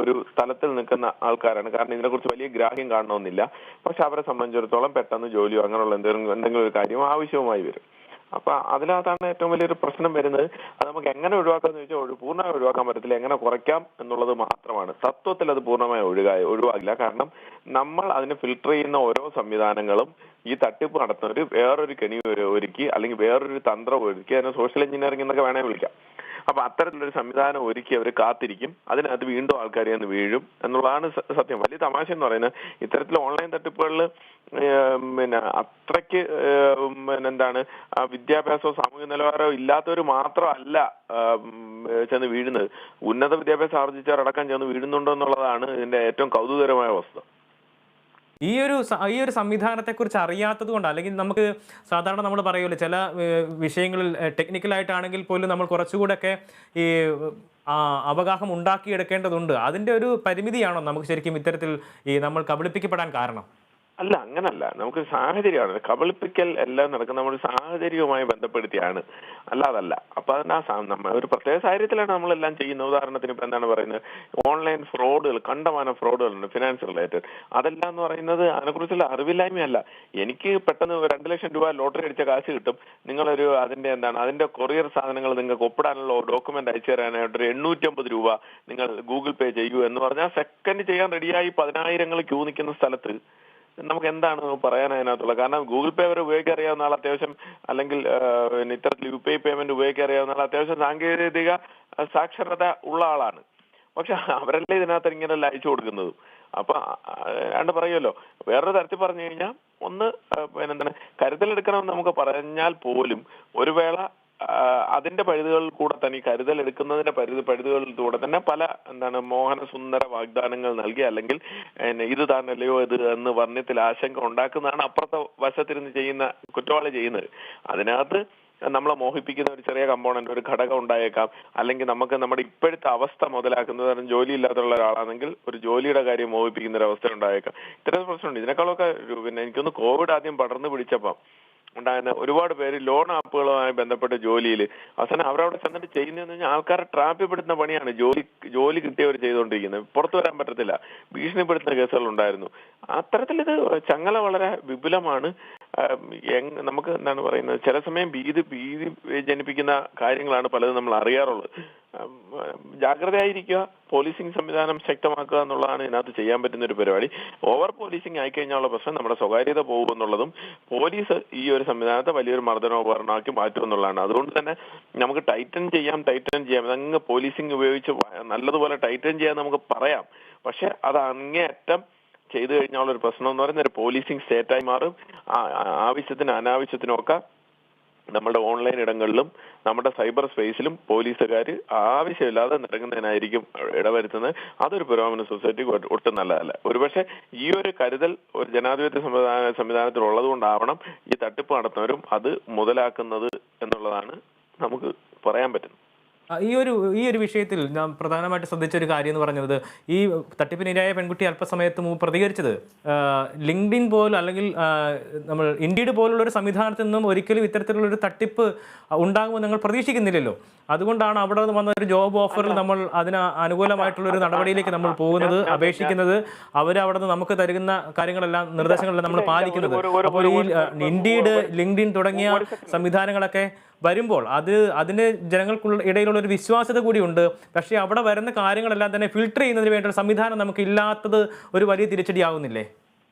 ഒരു സ്ഥലത്തിൽ നിൽക്കുന്ന ആൾക്കാരാണ്. കാരണം ഇതിനെക്കുറിച്ച് വലിയ ഗ്രാഹ്യം കാണണമെന്നില്ല. പക്ഷെ അവരെ സംബന്ധിച്ചിടത്തോളം പെട്ടെന്ന് ജോലിയോ അങ്ങനെയുള്ള എന്തെങ്കിലും ഒരു കാര്യം ആവശ്യവുമായി വരും. അപ്പൊ അതിനകത്താണ് ഏറ്റവും വലിയൊരു പ്രശ്നം വരുന്നത്. അത് നമുക്ക് എങ്ങനെ ഒഴിവാക്കാന്ന് ചോദിച്ചാൽ പൂർണ്ണമായി ഒഴിവാക്കാൻ പറ്റത്തില്ല. എങ്ങനെ കുറയ്ക്കാം എന്നുള്ളത് മാത്രമാണ്. തത്വത്തിൽ അത് പൂർണ്ണമായി ഒഴിവാകില്ല. കാരണം നമ്മൾ അതിനെ ഫിൽട്ടർ ചെയ്യുന്ന ഓരോ സംവിധാനങ്ങളും ഈ തട്ടിപ്പ് നടത്തുന്നവർ വേറൊരു കെണി ഒരുക്കി അല്ലെങ്കിൽ വേറൊരു തന്ത്രം ഒരുക്കി, അതിനെ സോഷ്യൽ എഞ്ചിനീയറിംഗ് എന്നൊക്കെ വേണേൽ വിളിക്കാം. അപ്പൊ അത്തരത്തിലൊരു സംവിധാനം ഒരുക്കി അവർ കാത്തിരിക്കും. അതിനകത്ത് വീണ്ടും ആൾക്കാർ എന്ന് വീഴും എന്നുള്ളതാണ് സത്യം. വലിയ തമാശ എന്ന് പറയുന്നത് ഇത്തരത്തിൽ ഓൺലൈൻ തട്ടിപ്പുകളിൽ അത്രയ്ക്ക് വിദ്യാഭ്യാസമോ സാമൂഹിക നിലവാരമോ ഇല്ലാത്തവർ മാത്രമല്ല ചെന്ന് വീഴുന്നത്. ഉന്നത വിദ്യാഭ്യാസം ആർജിച്ചവരടക്കം ചെന്ന് വീഴുന്നുണ്ടോ എന്നുള്ളതാണ് ഇതിന്റെ ഏറ്റവും കൗതുകകരമായ വസ്തുത. ഈ ഒരു സംവിധാനത്തെക്കുറിച്ച് അറിയാത്തത് കൊണ്ട്, അല്ലെങ്കിൽ നമുക്ക് സാധാരണ നമ്മൾ പറയുമല്ലോ ചില വിഷയങ്ങളിൽ ടെക്നിക്കലായിട്ടാണെങ്കിൽ പോലും നമ്മൾ കുറച്ചുകൂടെയൊക്കെ ഈ അവഗാഹം ഉണ്ടാക്കിയെടുക്കേണ്ടതുണ്ട്. അതിൻ്റെ ഒരു പരിമിതിയാണോ നമുക്ക് ശരിക്കും ഇത്തരത്തിൽ ഈ നമ്മൾ കബളിപ്പിക്കപ്പെടാൻ കാരണം? അല്ല, അങ്ങനല്ല. നമുക്ക് സാഹചര്യമാണ് കബളിപ്പിക്കൽ എല്ലാം നടക്കുന്ന നമ്മൾ സാഹചര്യവുമായി ബന്ധപ്പെടുത്തിയാണ്, അല്ലാതല്ല. അപ്പൊ അതിന് ഒരു പ്രത്യേക സാഹചര്യത്തിലാണ് നമ്മളെല്ലാം ചെയ്യുന്നത്. ഉദാഹരണത്തിന് ഇപ്പൊ എന്താണ് പറയുന്നത്, ഓൺലൈൻ ഫ്രോഡുകൾ, കണ്ടമാനം ഫ്രോഡുകളുണ്ട് ഫിനാൻസ് റിലേറ്റഡ്. അതെല്ലാം എന്ന് പറയുന്നത് അതിനെക്കുറിച്ചുള്ള അറിവില്ലായ്മയല്ല. എനിക്ക് പെട്ടെന്ന് 2 ലക്ഷം രൂപ ലോട്ടറി അടിച്ച കാശ് കിട്ടും, നിങ്ങളൊരു അതിന്റെ കൊറിയർ സാധനങ്ങൾ നിങ്ങൾക്ക് ഒപ്പിടാനുള്ള ഡോക്യുമെന്റ് അയച്ചു തരാനായിട്ട് ഒരു 850 രൂപ നിങ്ങൾ ഗൂഗിൾ പേ ചെയ്യൂ എന്ന് പറഞ്ഞാൽ സെക്കൻഡ് ചെയ്യാൻ റെഡിയായി 10,000 ക്യൂ നിൽക്കുന്ന സ്ഥലത്ത് നമുക്ക് എന്താണ് പറയാൻ അതിനകത്തുള്ളത്? കാരണം ഗൂഗിൾ പേ വരെ ഉപയോഗിക്കാൻ അറിയാവുന്ന ആൾ അത്യാവശ്യം, അല്ലെങ്കിൽ ഇത്തരത്തിൽ UPI പേയ്മെന്റ് ഉപയോഗിക്കാൻ അറിയാവുന്ന ആൾ അത്യാവശ്യം സാങ്കേതിക സാക്ഷരത ഉള്ള ആളാണ്. പക്ഷെ അവരല്ലേ ഇതിനകത്ത് ഇങ്ങനെ അയച്ചു കൊടുക്കുന്നത്. അപ്പൊ പറയുമല്ലോ, വേറൊരു തരത്തിൽ പറഞ്ഞു കഴിഞ്ഞാൽ ഒന്ന് എന്താണ് കരുതലെടുക്കണമെന്ന് നമുക്ക് പറഞ്ഞാൽ പോലും ഒരു വേള അതിന്റെ പരിധികളിൽ കൂടെ തന്നെ, ഈ കരുതൽ എടുക്കുന്നതിന്റെ പരിധികളിൽ കൂടെ തന്നെ പല മോഹന സുന്ദര വാഗ്ദാനങ്ങൾ നൽകി, അല്ലെങ്കിൽ ഇത് താനല്ലയോ ഇത് എന്ന് വർണ്ണത്തിൽ ആശങ്ക ഉണ്ടാക്കുന്നതാണ് അപ്പുറത്തെ വശത്തിരുന്ന് ചെയ്യുന്ന കുറ്റവാളി ചെയ്യുന്നത്. അതിനകത്ത് നമ്മളെ മോഹിപ്പിക്കുന്ന ഒരു ചെറിയ കമ്പോണന്റ്, ഒരു ഘടകം ഉണ്ടായേക്കാം. അല്ലെങ്കിൽ നമുക്ക് നമ്മുടെ ഇപ്പോഴത്തെ അവസ്ഥ മുതലാക്കുന്നത്, ജോലി ഇല്ലാത്തുള്ള ഒരാളാണെങ്കിൽ ഒരു ജോലിയുടെ കാര്യം മോഹിപ്പിക്കുന്ന ഒരു അവസ്ഥ ഉണ്ടായേക്കാം. ഇത്തരം പ്രശ്നമുണ്ട്. ഇതിനേക്കാളൊക്കെ എനിക്കൊന്ന് കോവിഡ് ആദ്യം പടർന്നു പിടിച്ചപ്പം ഉണ്ടായിരുന്ന ഒരുപാട് പേര് ലോൺ ആപ്പുകളുമായി ബന്ധപ്പെട്ട ജോലിയിൽ അവസാനം അവരവിടെ ചെന്നിട്ട് ചെയ്യുന്നതെന്ന് പറഞ്ഞാൽ ആൾക്കാരെ ട്രാപ്പിൽപ്പെടുത്തുന്ന പണിയാണ് ജോലി കിട്ടിയവർ ചെയ്തുകൊണ്ടിരിക്കുന്നത്. പുറത്തു വരാൻ പറ്റത്തില്ല, ഭീഷണിപ്പെടുത്തുന്ന കേസുകൾ ഉണ്ടായിരുന്നു. അത്തരത്തിൽ ഇത് ചങ്ങല വളരെ വിപുലമാണ്. നമുക്ക് എന്താണ് പറയുന്നത്, ചില സമയം ഭീതി ജനിപ്പിക്കുന്ന കാര്യങ്ങളാണ് പലതും നമ്മൾ അറിയാറുള്ളത്. ജാഗ്രതയായിരിക്കുക, പോലീസിംഗ് സംവിധാനം ശക്തമാക്കുക എന്നുള്ളതാണ് ഇതിനകത്ത് ചെയ്യാൻ പറ്റുന്ന ഒരു പരിപാടി. ഓവർ പോലീസിംഗ് ആയിക്കഴിഞ്ഞാലുള്ള പ്രശ്നം നമ്മുടെ സ്വകാര്യത പോകുമെന്നുള്ളതും പോലീസ് ഈ ഒരു സംവിധാനത്തെ വലിയൊരു മർദ്ദനോപകരണമാക്കി മാറ്റുമെന്നുള്ളതാണ്. അതുകൊണ്ട് തന്നെ നമുക്ക് ടൈറ്റൻ ചെയ്യാം. അതങ്ങ് പോലീസിംഗ് ഉപയോഗിച്ച് നല്ലതുപോലെ ടൈറ്റൻ ചെയ്യാൻ നമുക്ക് പറയാം. പക്ഷെ അത് അങ്ങേയറ്റം ചെയ്തു കഴിഞ്ഞാൽ ഒരു പ്രശ്നം എന്ന് പറയുന്നത് ഒരു പോലീസിംഗ് സ്റ്റേറ്റായി മാറും. ആവശ്യത്തിനും അനാവശ്യത്തിനും ഒക്കെ നമ്മുടെ ഓൺലൈൻ ഇടങ്ങളിലും നമ്മുടെ സൈബർ സ്പേസിലും പോലീസുകാർ ആവശ്യമില്ലാതെ നിറങ്ങുന്നതിനായിരിക്കും ഇടവരുത്തുന്നത്. അതൊരു പുരോഗമന സൊസൈറ്റിക്ക് ഒട്ടും നല്ലതല്ല. ഒരുപക്ഷെ ഈ ഒരു കരുതൽ ഒരു ജനാധിപത്യ സംവിധാനത്തിൽ ഉള്ളത് കൊണ്ടാവണം ഈ തട്ടിപ്പ് നടത്തുന്നവരും അത് മുതലാക്കുന്നത് എന്നുള്ളതാണ് നമുക്ക് പറയാൻ പറ്റുന്നത്. ഈ ഒരു വിഷയത്തിൽ ഞാൻ പ്രധാനമായിട്ട് ശ്രദ്ധിച്ച ഒരു കാര്യം എന്ന് പറഞ്ഞത്, ഈ തട്ടിപ്പിനിരയായ പെൺകുട്ടി അല്പസമയത്ത് മുമ്പ് പ്രതികരിച്ചത് ലിങ്ക്ഡിൻ പോലും, അല്ലെങ്കിൽ നമ്മൾ ഇൻഡീഡ് പോലുള്ള ഒരു സംവിധാനത്തിൽ നിന്നും ഒരിക്കലും ഇത്തരത്തിലുള്ളൊരു തട്ടിപ്പ് ഉണ്ടാകുമെന്ന് ഞങ്ങൾ പ്രതീക്ഷിക്കുന്നില്ലല്ലോ. അതുകൊണ്ടാണ് അവിടെ വന്ന ഒരു ജോബ് ഓഫറിൽ നമ്മൾ അതിന് അനുകൂലമായിട്ടുള്ളൊരു നടപടിയിലേക്ക് നമ്മൾ പോകുന്നത്, അപേക്ഷിക്കുന്നത്. അവരവിടെ നിന്ന് നമുക്ക് തരുന്ന കാര്യങ്ങളെല്ലാം, നിർദ്ദേശങ്ങളെല്ലാം നമ്മൾ പാലിക്കുന്നത്. അപ്പോൾ ഈ ഇൻഡീഡ്, ലിങ്ക്ഡിൻ തുടങ്ങിയ സംവിധാനങ്ങളൊക്കെ വരുമ്പോൾ അതിന് ജനങ്ങൾക്കുള്ള ഇടയിലുള്ള ഒരു വിശ്വാസ്യത കൂടിയുണ്ട്. പക്ഷേ അവിടെ വരുന്ന കാര്യങ്ങളെല്ലാം തന്നെ ഫിൽട്ടർ ചെയ്യുന്നതിന് വേണ്ടിയുള്ള സംവിധാനം നമുക്ക് ഇല്ലാത്തത് ഒരു വലിയ തിരിച്ചടിയാവുന്നില്ലേ?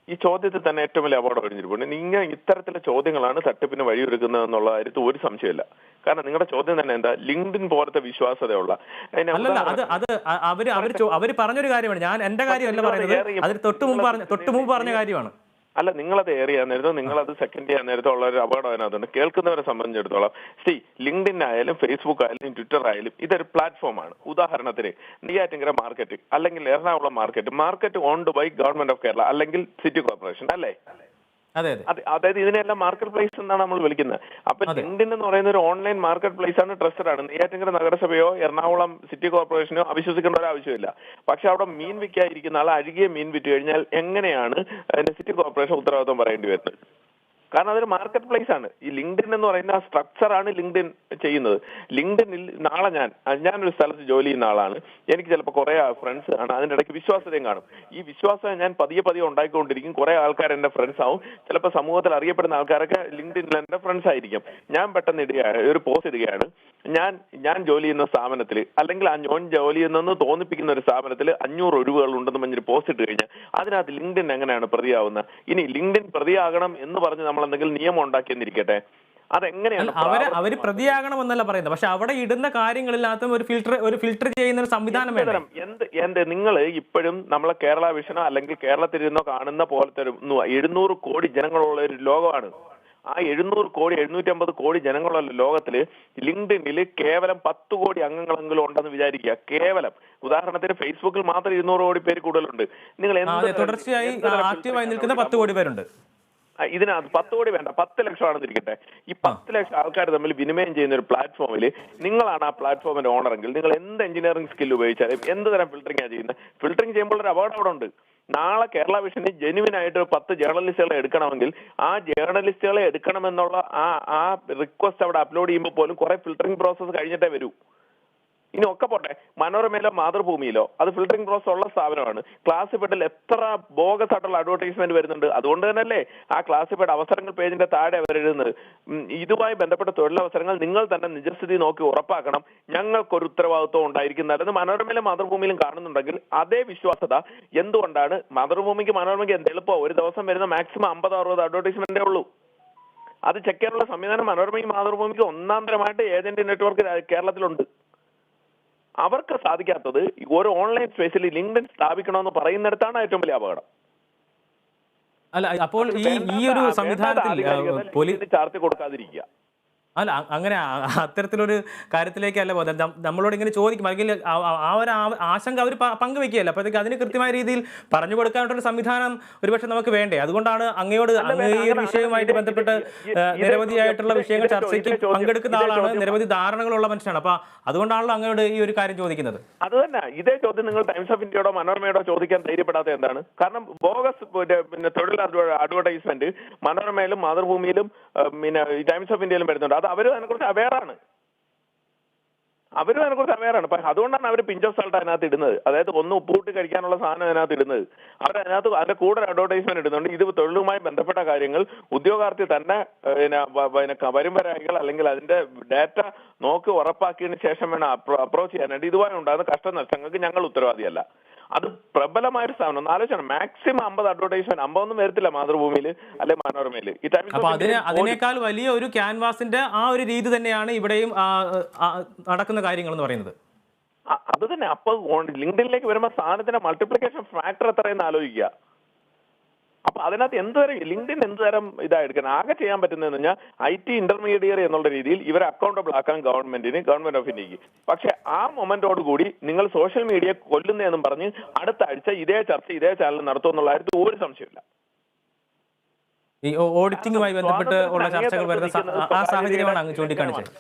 ഈ ചോദ്യത്തിൽ തന്നെ ഏറ്റവും വലിയ അപകടം ഒഴിഞ്ഞിരിപ്പുണ്ട്. നിങ്ങൾ ഇത്തരത്തിലുള്ള ചോദ്യങ്ങളാണ് തട്ടിപ്പിന് വഴിയൊരുക്കുന്നത് എന്നുള്ള കാര്യത്തിൽ ഒരു സംശയമില്ല. കാരണം നിങ്ങളുടെ ചോദ്യം തന്നെ എന്താ, ലിങ്ക്ഡിൻ പോലത്തെ വിശ്വാസതയുള്ള അവര് പറഞ്ഞൊരു കാര്യമാണ്. ഞാൻ എന്റെ കാര്യമല്ല പറയുന്നത്, അതിന് തൊട്ട് മുമ്പ് പറഞ്ഞ കാര്യമാണ്. അല്ല, നിങ്ങളത് ചെയ്യാൻ നേരത്തോ നിങ്ങളത് സെക്കൻഡ് ചെയ്യാൻ നേരത്തോ ഉള്ള ഒരു അപകടം അതിനകത്തുണ്ട്. കേൾക്കുന്നവരെ സംബന്ധിച്ചിടത്തോളം ലിങ്ക്ഡിൻ ആയാലും ഫേസ്ബുക്ക് ആയാലും ട്വിറ്റർ ആയാലും ഇതൊരു പ്ലാറ്റ്ഫോമാണ്. ഉദാഹരണത്തിന് നെയ്യാറ്റിൻകര മാർക്കറ്റ്, അല്ലെങ്കിൽ Ernakulam market owned by government of Kerala അല്ലെങ്കിൽ സിറ്റി കോർപ്പറേഷൻ, അല്ലേ? അതായത് ഇതിനെല്ലാം മാർക്കറ്റ് പ്ലേസ് എന്നാണ് നമ്മൾ വിളിക്കുന്നത്. അപ്പൊ ലിങ്ക്ഡിൻ എന്ന് പറയുന്ന ഒരു ഓൺലൈൻ മാർക്കറ്റ് പ്ലേസ് ആണ്, ട്രസ്റ്റഡ് ആണ്. നെയ്യാറ്റിൻകര നഗരസഭയോ എറണാകുളം സിറ്റി കോർപ്പറേഷനോ അവിശ്വസിക്കേണ്ട ഒരു ആവശ്യമില്ല. പക്ഷെ അവിടെ മീൻ വിൽക്കാതിരിക്കുന്ന ആൾ അഴുകിയ മീൻ വിറ്റ് കഴിഞ്ഞാൽ എങ്ങനെയാണ് സിറ്റി കോർപ്പറേഷൻ ഉത്തരവാദിത്വം പറയേണ്ടി വരുന്നത്? കാരണം അതൊരു മാർക്കറ്റ് പ്ലേസ് ആണ്. ഈ ലിങ്ക്ഡിൻ എന്ന് പറയുന്ന ആ സ്ട്രക്ചറാണ് ലിങ്ക്ഡിൻ ചെയ്യുന്നത്. ലിങ്ക്ഡിനിൽ നാളെ ഞാനൊരു സ്ഥലത്ത് ജോലി ചെയ്യുന്ന ആളാണ്, എനിക്ക് ചിലപ്പോൾ കുറെ ഫ്രണ്ട്സ് ആണ്, അതിൻ്റെ ഇടയ്ക്ക് വിശ്വാസതയും കാണും. ഈ വിശ്വാസം ഞാൻ പതിയെ ഉണ്ടാക്കിക്കൊണ്ടിരിക്കും. കുറെ ആൾക്കാർ എൻ്റെ ഫ്രണ്ട്സ് ആവും. ചിലപ്പോൾ സമൂഹത്തിൽ അറിയപ്പെടുന്ന ആൾക്കാരൊക്കെ ലിങ്ക്ഡിനിൽ എൻ്റെ ഫ്രണ്ട്സ് ആയിരിക്കും. ഞാൻ പെട്ടെന്ന് ഒരു പോസ്റ്റ് ഇടുകയാണ്, ഞാൻ ജോലി ചെയ്യുന്ന സ്ഥാപനത്തിൽ, അല്ലെങ്കിൽ ഞാൻ ജോലി ചെയ്യുന്നെന്ന് തോന്നിപ്പിക്കുന്ന ഒരു സ്ഥാപനത്തിൽ 500 ഒഴിവുകൾ ഉണ്ടെന്ന് പറഞ്ഞൊരു പോസ്റ്റ് ഇട്ട് കഴിഞ്ഞാൽ അതിനകത്ത് ലിങ്ക്ഡിൻ എങ്ങനെയാണ് പ്രതിയാവുന്നത്? ഇനി ലിങ്ക്ഡിൻ പ്രതിയാകണം എന്ന് പറഞ്ഞ് നമ്മൾ എന്തെങ്കിലും നിയമം ഉണ്ടാക്കിയെന്നിരിക്കട്ടെ, അതെങ്ങനെയാണ്? അവര് പ്രതിയാകണമെന്നല്ല പറയുന്നത്, പക്ഷെ അവിടെ ഇടുന്ന കാര്യങ്ങളിനകത്തും ഒരു ഫിൽട്ടർ ചെയ്യുന്ന ഒരു സംവിധാനം വേണം. എന്ത് നിങ്ങൾ ഇപ്പോഴും നമ്മളെ കേരള വിഷനോ അല്ലെങ്കിൽ കേരളത്തിൽ ഇരുന്നോ കാണുന്ന പോലത്തെ ഒരു 700 കോടി ജനങ്ങളുള്ള ഒരു ലോകമാണ്. ആ 700 കോടി 750 കോടി ജനങ്ങളുള്ള ലോകത്തില് ലിങ്ക്ഡിനിൽ കേവലം 10 കോടി അംഗങ്ങളെങ്കിലും ഉണ്ടെന്ന് വിചാരിക്കുക. കേവലം ഉദാഹരണത്തിന് ഫേസ്ബുക്കിൽ മാത്രം 200 കോടി പേര് കൂടുതലുണ്ട്. നിങ്ങൾ തുടർച്ചയായി ആക്റ്റീവായി നിൽക്കുന്ന 10 കോടി പേരുണ്ട്. ഇതിനകത്ത് 10 കോടി വേണ്ട, 10 ലക്ഷമാണെന്ന് ഇരിക്കട്ടെ. ഈ 10 ലക്ഷം ആൾക്കാർ തമ്മിൽ വിനിമയം ചെയ്യുന്ന ഒരു പ്ലാറ്റ്ഫോമിൽ നിങ്ങളാണ് ആ പ്ലാറ്റ്ഫോമിന്റെ ഓണറെങ്കിൽ നിങ്ങൾ എന്ത് എഞ്ചിനീയറിംഗ് സ്കിൽ ഉപയോഗിച്ചാലും എന്ത് തരം ഫിൽറ്ററിംഗാണ് ചെയ്യുന്നത്? ഫിൽറ്ററിംഗ് ചെയ്യുമ്പോൾ ഒരു അപകടം അവിടെ ഉണ്ട്. നാളെ കേരള വിഷന് ജെന്യുവിൻ ആയിട്ട് 10 ജേർണലിസ്റ്റുകളെ എടുക്കണമെങ്കിൽ ആ ജേർണലിസ്റ്റുകളെ എടുക്കണമെന്നുള്ള ആ റിക്വസ്റ്റ് അവിടെ അപ്ലോഡ് ചെയ്യുമ്പോൾ പോലും കുറെ ഫിൽറ്ററിംഗ് പ്രോസസ്സ് കഴിഞ്ഞിട്ടേ വരൂ. ഇനി ഒക്കെ പോട്ടെ, മനോരമയിലോ മാതൃഭൂമിയിലോ അത് ഫിൽറ്ററിംഗ് പ്രോസസ് ഉള്ള സ്ഥാപനമാണ്. ക്ലാസിഫൈഡിൽ എത്ര ബോഗസ് ആയിട്ടുള്ള അഡ്വർടൈസ്മെന്റ് വരുന്നുണ്ട്. അതുകൊണ്ട് തന്നെയല്ലേ ആ ക്ലാസിഫൈഡ് അവസരങ്ങൾ പേജിന്റെ താഴെ അവരെഴുതുന്നത്. ഇതുമായി ബന്ധപ്പെട്ട തൊഴിലവസരങ്ങൾ നിങ്ങൾ തന്നെ നിജസ്ഥിതി നോക്കി ഉറപ്പാക്കണം, ഞങ്ങൾക്കൊരു ഉത്തരവാദിത്വം ഉണ്ടായിരിക്കുന്നതെന്ന് മനോരമയിലും മാതൃഭൂമിയിലും കാണുന്നുണ്ടെങ്കിൽ അതേ വിശ്വാസത എന്തുകൊണ്ടാണ് മനോരമയ്ക്ക് എന്ത് എളുപ്പമോ ഒരു ദിവസം വരുന്ന മാക്സിമം 50-60 അഡ്വർടൈസ്മെന്റേ ഉള്ളൂ. അത് ചെക്ക് ചെയ്യാനുള്ള സംവിധാനം മനോരമയ്ക്ക് മാതൃഭൂമിക്ക് ഒന്നാം തരമായിട്ട് ഏജന്റ് നെറ്റ്വർക്ക് കേരളത്തിലുണ്ട്. അവർക്ക് സാധിക്കാത്തത് ഒരു ഓൺലൈൻ സ്പേസിൽ ലിങ്ക്ഡിൻ സ്ഥാപിക്കണമെന്ന് പറയുന്നിടത്താണ് ഏറ്റവും വലിയ അപകടം. അല്ല, അപ്പോൾ ഈ ഒരു സംവിധാനത്തിൽ പോലീസ് ചാർത്തി കൊടുക്കാതിരിക്കുക. അല്ല, അങ്ങനെ അത്തരത്തിലൊരു കാര്യത്തിലേക്കല്ല പോകുന്നത്. നമ്മളോട് ഇങ്ങനെ ചോദിക്കും, അല്ലെങ്കിൽ ആ ഒരു ആശങ്ക അവർ പങ്കുവെക്കുകയല്ല. അപ്പോഴത്തേക്ക് അതിന് കൃത്യമായ രീതിയിൽ പറഞ്ഞു കൊടുക്കാനായിട്ടൊരു സംവിധാനം ഒരുപക്ഷെ നമുക്ക് വേണ്ടേ? അതുകൊണ്ടാണ് അങ്ങയോട് ഈ ഒരു വിഷയവുമായിട്ട് ബന്ധപ്പെട്ട് നിരവധിയായിട്ടുള്ള വിഷയങ്ങൾ ചർച്ചയ്ക്ക് പങ്കെടുക്കുന്ന ആളാണ്, നിരവധി ധാരണകളുള്ള മനുഷ്യനാണ്. അപ്പൊ അതുകൊണ്ടാണല്ലോ അങ്ങയോട് ഈ ഒരു കാര്യം ചോദിക്കുന്നത്. അത് തന്നെ, ഇതേ ചോദ്യം നിങ്ങൾ ടൈംസ് ഓഫ് ഇന്ത്യയോടോ മനോരമയോടോ ചോദിക്കാൻ ധൈര്യപ്പെടാത്ത എന്താണ്? കാരണം ബോഗസ് തൊഴിൽ അഡ്വർടൈസ്മെന്റ് മനോരമയിലും മാതൃഭൂമിയിലും പിന്നെ ടൈംസ് ഓഫ് ഇന്ത്യയിലും വരുന്നുണ്ട്. അവരും അതിനെക്കുറിച്ച് അവെയറാണ്. അതുകൊണ്ടാണ് അവർ പിഞ്ച് ഓഫ് സാൾട്ട് അതിനകത്ത് ഇടുന്നത്. അതായത് ഒന്ന് ഉപ്പൂട്ടി കഴിക്കാനുള്ള സാധനം അതിനകത്ത് ഇടുന്നത്. അവരതിനകത്ത് അതിന്റെ കൂടെ അഡ്വർടൈസ്മെന്റ് ഇടുന്നുണ്ട്. ഇത് തൊഴിലുമായി ബന്ധപ്പെട്ട കാര്യങ്ങൾ ഉദ്യോഗാർത്ഥി തന്നെ വരുംവരായികൾ അല്ലെങ്കിൽ അതിന്റെ ഡാറ്റ നോക്കി ഉറപ്പാക്കിയതിന് ശേഷം വേണം അപ്രോച്ച് ചെയ്യാനായിട്ട്. ഇതുമായി ഉണ്ടാകുന്ന കഷ്ടനഷ്ടങ്ങൾക്ക് ഞങ്ങൾ ഉത്തരവാദിയല്ല. അത് പ്രബലമായൊരു സ്ഥാപനം. ഒന്ന് ആലോചിക്കണം, മാക്സിമം 50 അഡ്വർടൈസ്മെന്റ്, 50 ഒന്നും വരത്തില്ല മാതൃഭൂമിയിൽ അല്ലെ മനോരമയിൽ. അപ്പൊ അതിനേക്കാൾ വലിയ ഒരു ക്യാൻവാസിന്റെ ആ ഒരു രീതി തന്നെയാണ് ഇവിടെയും നടക്കുന്ന കാര്യങ്ങൾ എന്ന് പറയുന്നത്. അത് തന്നെ. അപ്പൊ ലിങ്ക്ഡിനിലേക്ക് വരുമ്പോൾ സാധനത്തിന്റെ മൾട്ടിപ്ലിക്കേഷൻ ഫാക്ടർ എത്രയെന്ന് ആലോചിക്കുക. അപ്പൊ അതിനകത്ത് എന്തുതരം ലിങ്ക്ഡിൻ എന്തുതരം ഇതായിരിക്കണം? ആകെ ചെയ്യാൻ പറ്റുന്നതെന്ന് പറഞ്ഞാൽ IT ഇന്റർമീഡിയറി എന്നുള്ള രീതിയിൽ ഇവരെ അക്കൗണ്ടബിൾ ആക്കാൻ ഗവൺമെന്റ് ഓഫ് ഇന്ത്യക്ക്. പക്ഷെ ആ മൊമെന്റോട് കൂടി നിങ്ങൾ സോഷ്യൽ മീഡിയ കൊല്ലുന്നതെന്നും പറഞ്ഞ് അടുത്ത ആഴ്ച ഇതേ ചർച്ച ഇതേ ചാനൽ നടത്തുമെന്നുള്ള കാര്യത്തിൽ ഒരു സംശയമില്ല. ഈ ഓഡിറ്റിംഗുമായി ബന്ധപ്പെട്ട് ഉള്ള ചർച്ചകൾ വരുന്ന ആ സാഹചര്യമാണ് അങ്ങ് ചൂണ്ടിക്കാണിച്ചത്.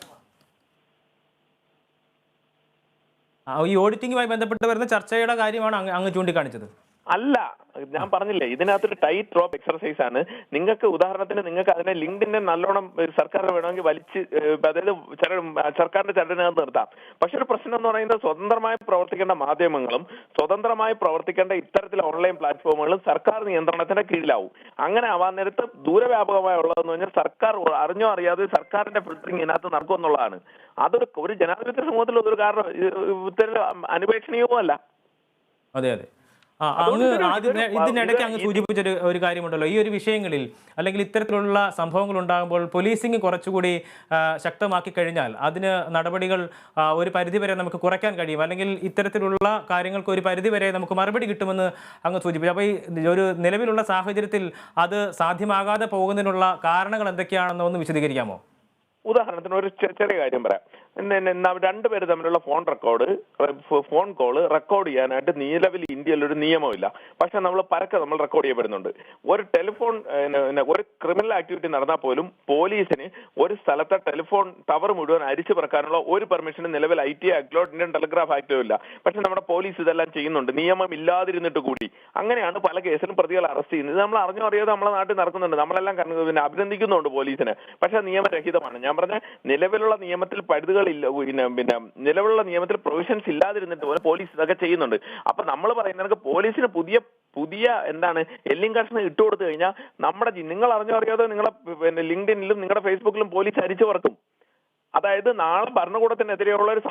ഈ ഓഡിറ്റിംഗുമായി ബന്ധപ്പെട്ട് വരുന്ന ചർച്ചയുടെ കാര്യമാണ് അങ്ങ് ചൂണ്ടിക്കാണിച്ചത്. അല്ല, ഞാൻ പറഞ്ഞില്ലേ, ഇതിനകത്തൊരു ടൈറ്റ് ഡ്രോപ്പ് എക്സർസൈസ് ആണ്. നിങ്ങൾക്ക് ഉദാഹരണത്തിന് നിങ്ങൾക്ക് അതിനെ ലിങ്ക്ഡിനെ നല്ലോണം സർക്കാർ വേണമെങ്കിൽ വലിച്ച്, അതായത് സർക്കാരിന്റെ ചരടിനകത്ത് നിർത്താം. പക്ഷെ ഒരു പ്രശ്നം എന്ന് പറയുന്നത് സ്വതന്ത്രമായി പ്രവർത്തിക്കേണ്ട മാധ്യമങ്ങളും സ്വതന്ത്രമായി പ്രവർത്തിക്കേണ്ട ഇത്തരത്തിലെ ഓൺലൈൻ പ്ലാറ്റ്ഫോമുകളും സർക്കാർ നിയന്ത്രണത്തിന്റെ കീഴിലാവും. അങ്ങനെ ആവാൻ നേരത്ത് ദൂരവ്യാപകമായി ഉള്ളതെന്ന് പറഞ്ഞാൽ സർക്കാർ അറിഞ്ഞോ അറിയാതെ സർക്കാരിന്റെ ഫിൽറ്ററിംഗ് ഇതിനകത്ത് നടക്കുമെന്നുള്ളതാണ്. ഒരു ജനാധിപത്യ സമൂഹത്തിൽ ഒരു കാരണം അനുപേക്ഷണീയവും അല്ല. അതെ അതെ. അങ്ങ് ഇതിനിടയ്ക്ക് അങ്ങ് സൂചിപ്പിച്ചൊരു ഒരു കാര്യമുണ്ടല്ലോ, ഈ ഒരു വിഷയങ്ങളിൽ അല്ലെങ്കിൽ ഇത്തരത്തിലുള്ള സംഭവങ്ങൾ ഉണ്ടാകുമ്പോൾ പോലീസിംഗ് കുറച്ചുകൂടി ശക്തമാക്കി കഴിഞ്ഞാൽ അതിന് നടപടികൾ ഒരു പരിധിവരെ നമുക്ക് കുറയ്ക്കാൻ കഴിയും, അല്ലെങ്കിൽ ഇത്തരത്തിലുള്ള കാര്യങ്ങൾക്ക് ഒരു പരിധിവരെ നമുക്ക് മറുപടി കിട്ടുമെന്ന് അങ്ങ് സൂചിപ്പിച്ചു. അപ്പോൾ ഈ ഒരു നിലവിലുള്ള സാഹചര്യത്തിൽ അത് സാധ്യമാകാതെ പോകുന്നതിനുള്ള കാരണങ്ങൾ എന്തൊക്കെയാണെന്ന് ഒന്ന് വിശദീകരിക്കാമോ? ഉദാഹരണത്തിന് ഒരു ചെറിയ കാര്യം പറയാം. രണ്ടുപേര് തമ്മിലുള്ള ഫോൺ കോള് റെക്കോർഡ് ചെയ്യാനായിട്ട് നിലവിൽ ഇന്ത്യയിൽ ഒരു നിയമമില്ല. പക്ഷെ നമ്മൾ റെക്കോർഡ് ചെയ്യപ്പെടുന്നുണ്ട്. ഒരു ക്രിമിനൽ ആക്ടിവിറ്റി നടന്നാൽ പോലും പോലീസിന് ഒരു സ്ഥലത്തെ ടെലിഫോൺ ടവർ മുഴുവൻ അരിച്ചു പറക്കാനുള്ള ഒരു പെർമിഷനും നിലവിൽ IT ആക്ടിലോ ഇന്ത്യൻ ടെലിഗ്രാഫ് ആക്ടിലോ ഇല്ല. പക്ഷെ നമ്മുടെ പോലീസ് ഇതെല്ലാം ചെയ്യുന്നുണ്ട്, നിയമം ഇല്ലാതിരുന്നിട്ട് കൂടി. അങ്ങനെയാണ് പല കേസിലും പ്രതികളെ അറസ്റ്റ് ചെയ്യുന്നത്. നമ്മൾ അറിഞ്ഞോ അറിയാതെ നമ്മളെ നാട്ടിൽ നടക്കുന്നുണ്ട്. നമ്മളെല്ലാം അഭിനന്ദിക്കുന്നുണ്ട് പോലീസിന്, പക്ഷെ നിയമരഹിതമാണ്. ഞാൻ പറഞ്ഞ നിലവിലുള്ള നിയമത്തിൽ പരിധികളില്ല, നിലവിലുള്ള നിയമത്തിൽ പ്രൊവിഷൻസ് ഇല്ലാതിരുന്നിട്ട് പോലെ പോലീസ് ഇതൊക്കെ ചെയ്യുന്നുണ്ട്. അപ്പൊ നമ്മൾ പറയുന്നത് പോലീസിന് പുതിയ എന്താണ് എല്ലിംഗ് കഷ്ണം ഇട്ടുകൊടുത്തു കഴിഞ്ഞാൽ നിങ്ങൾ അറിഞ്ഞോ അറിയാതെ നിങ്ങളെ ലിങ്ക്ഡിനിലും നിങ്ങളുടെ ഫേസ്ബുക്കിലും പോലീസ് അരിച്ചു പറക്കും. അതായത് നാളെ ഭരണകൂടത്തിനെതിരെയുള്ള ഒരു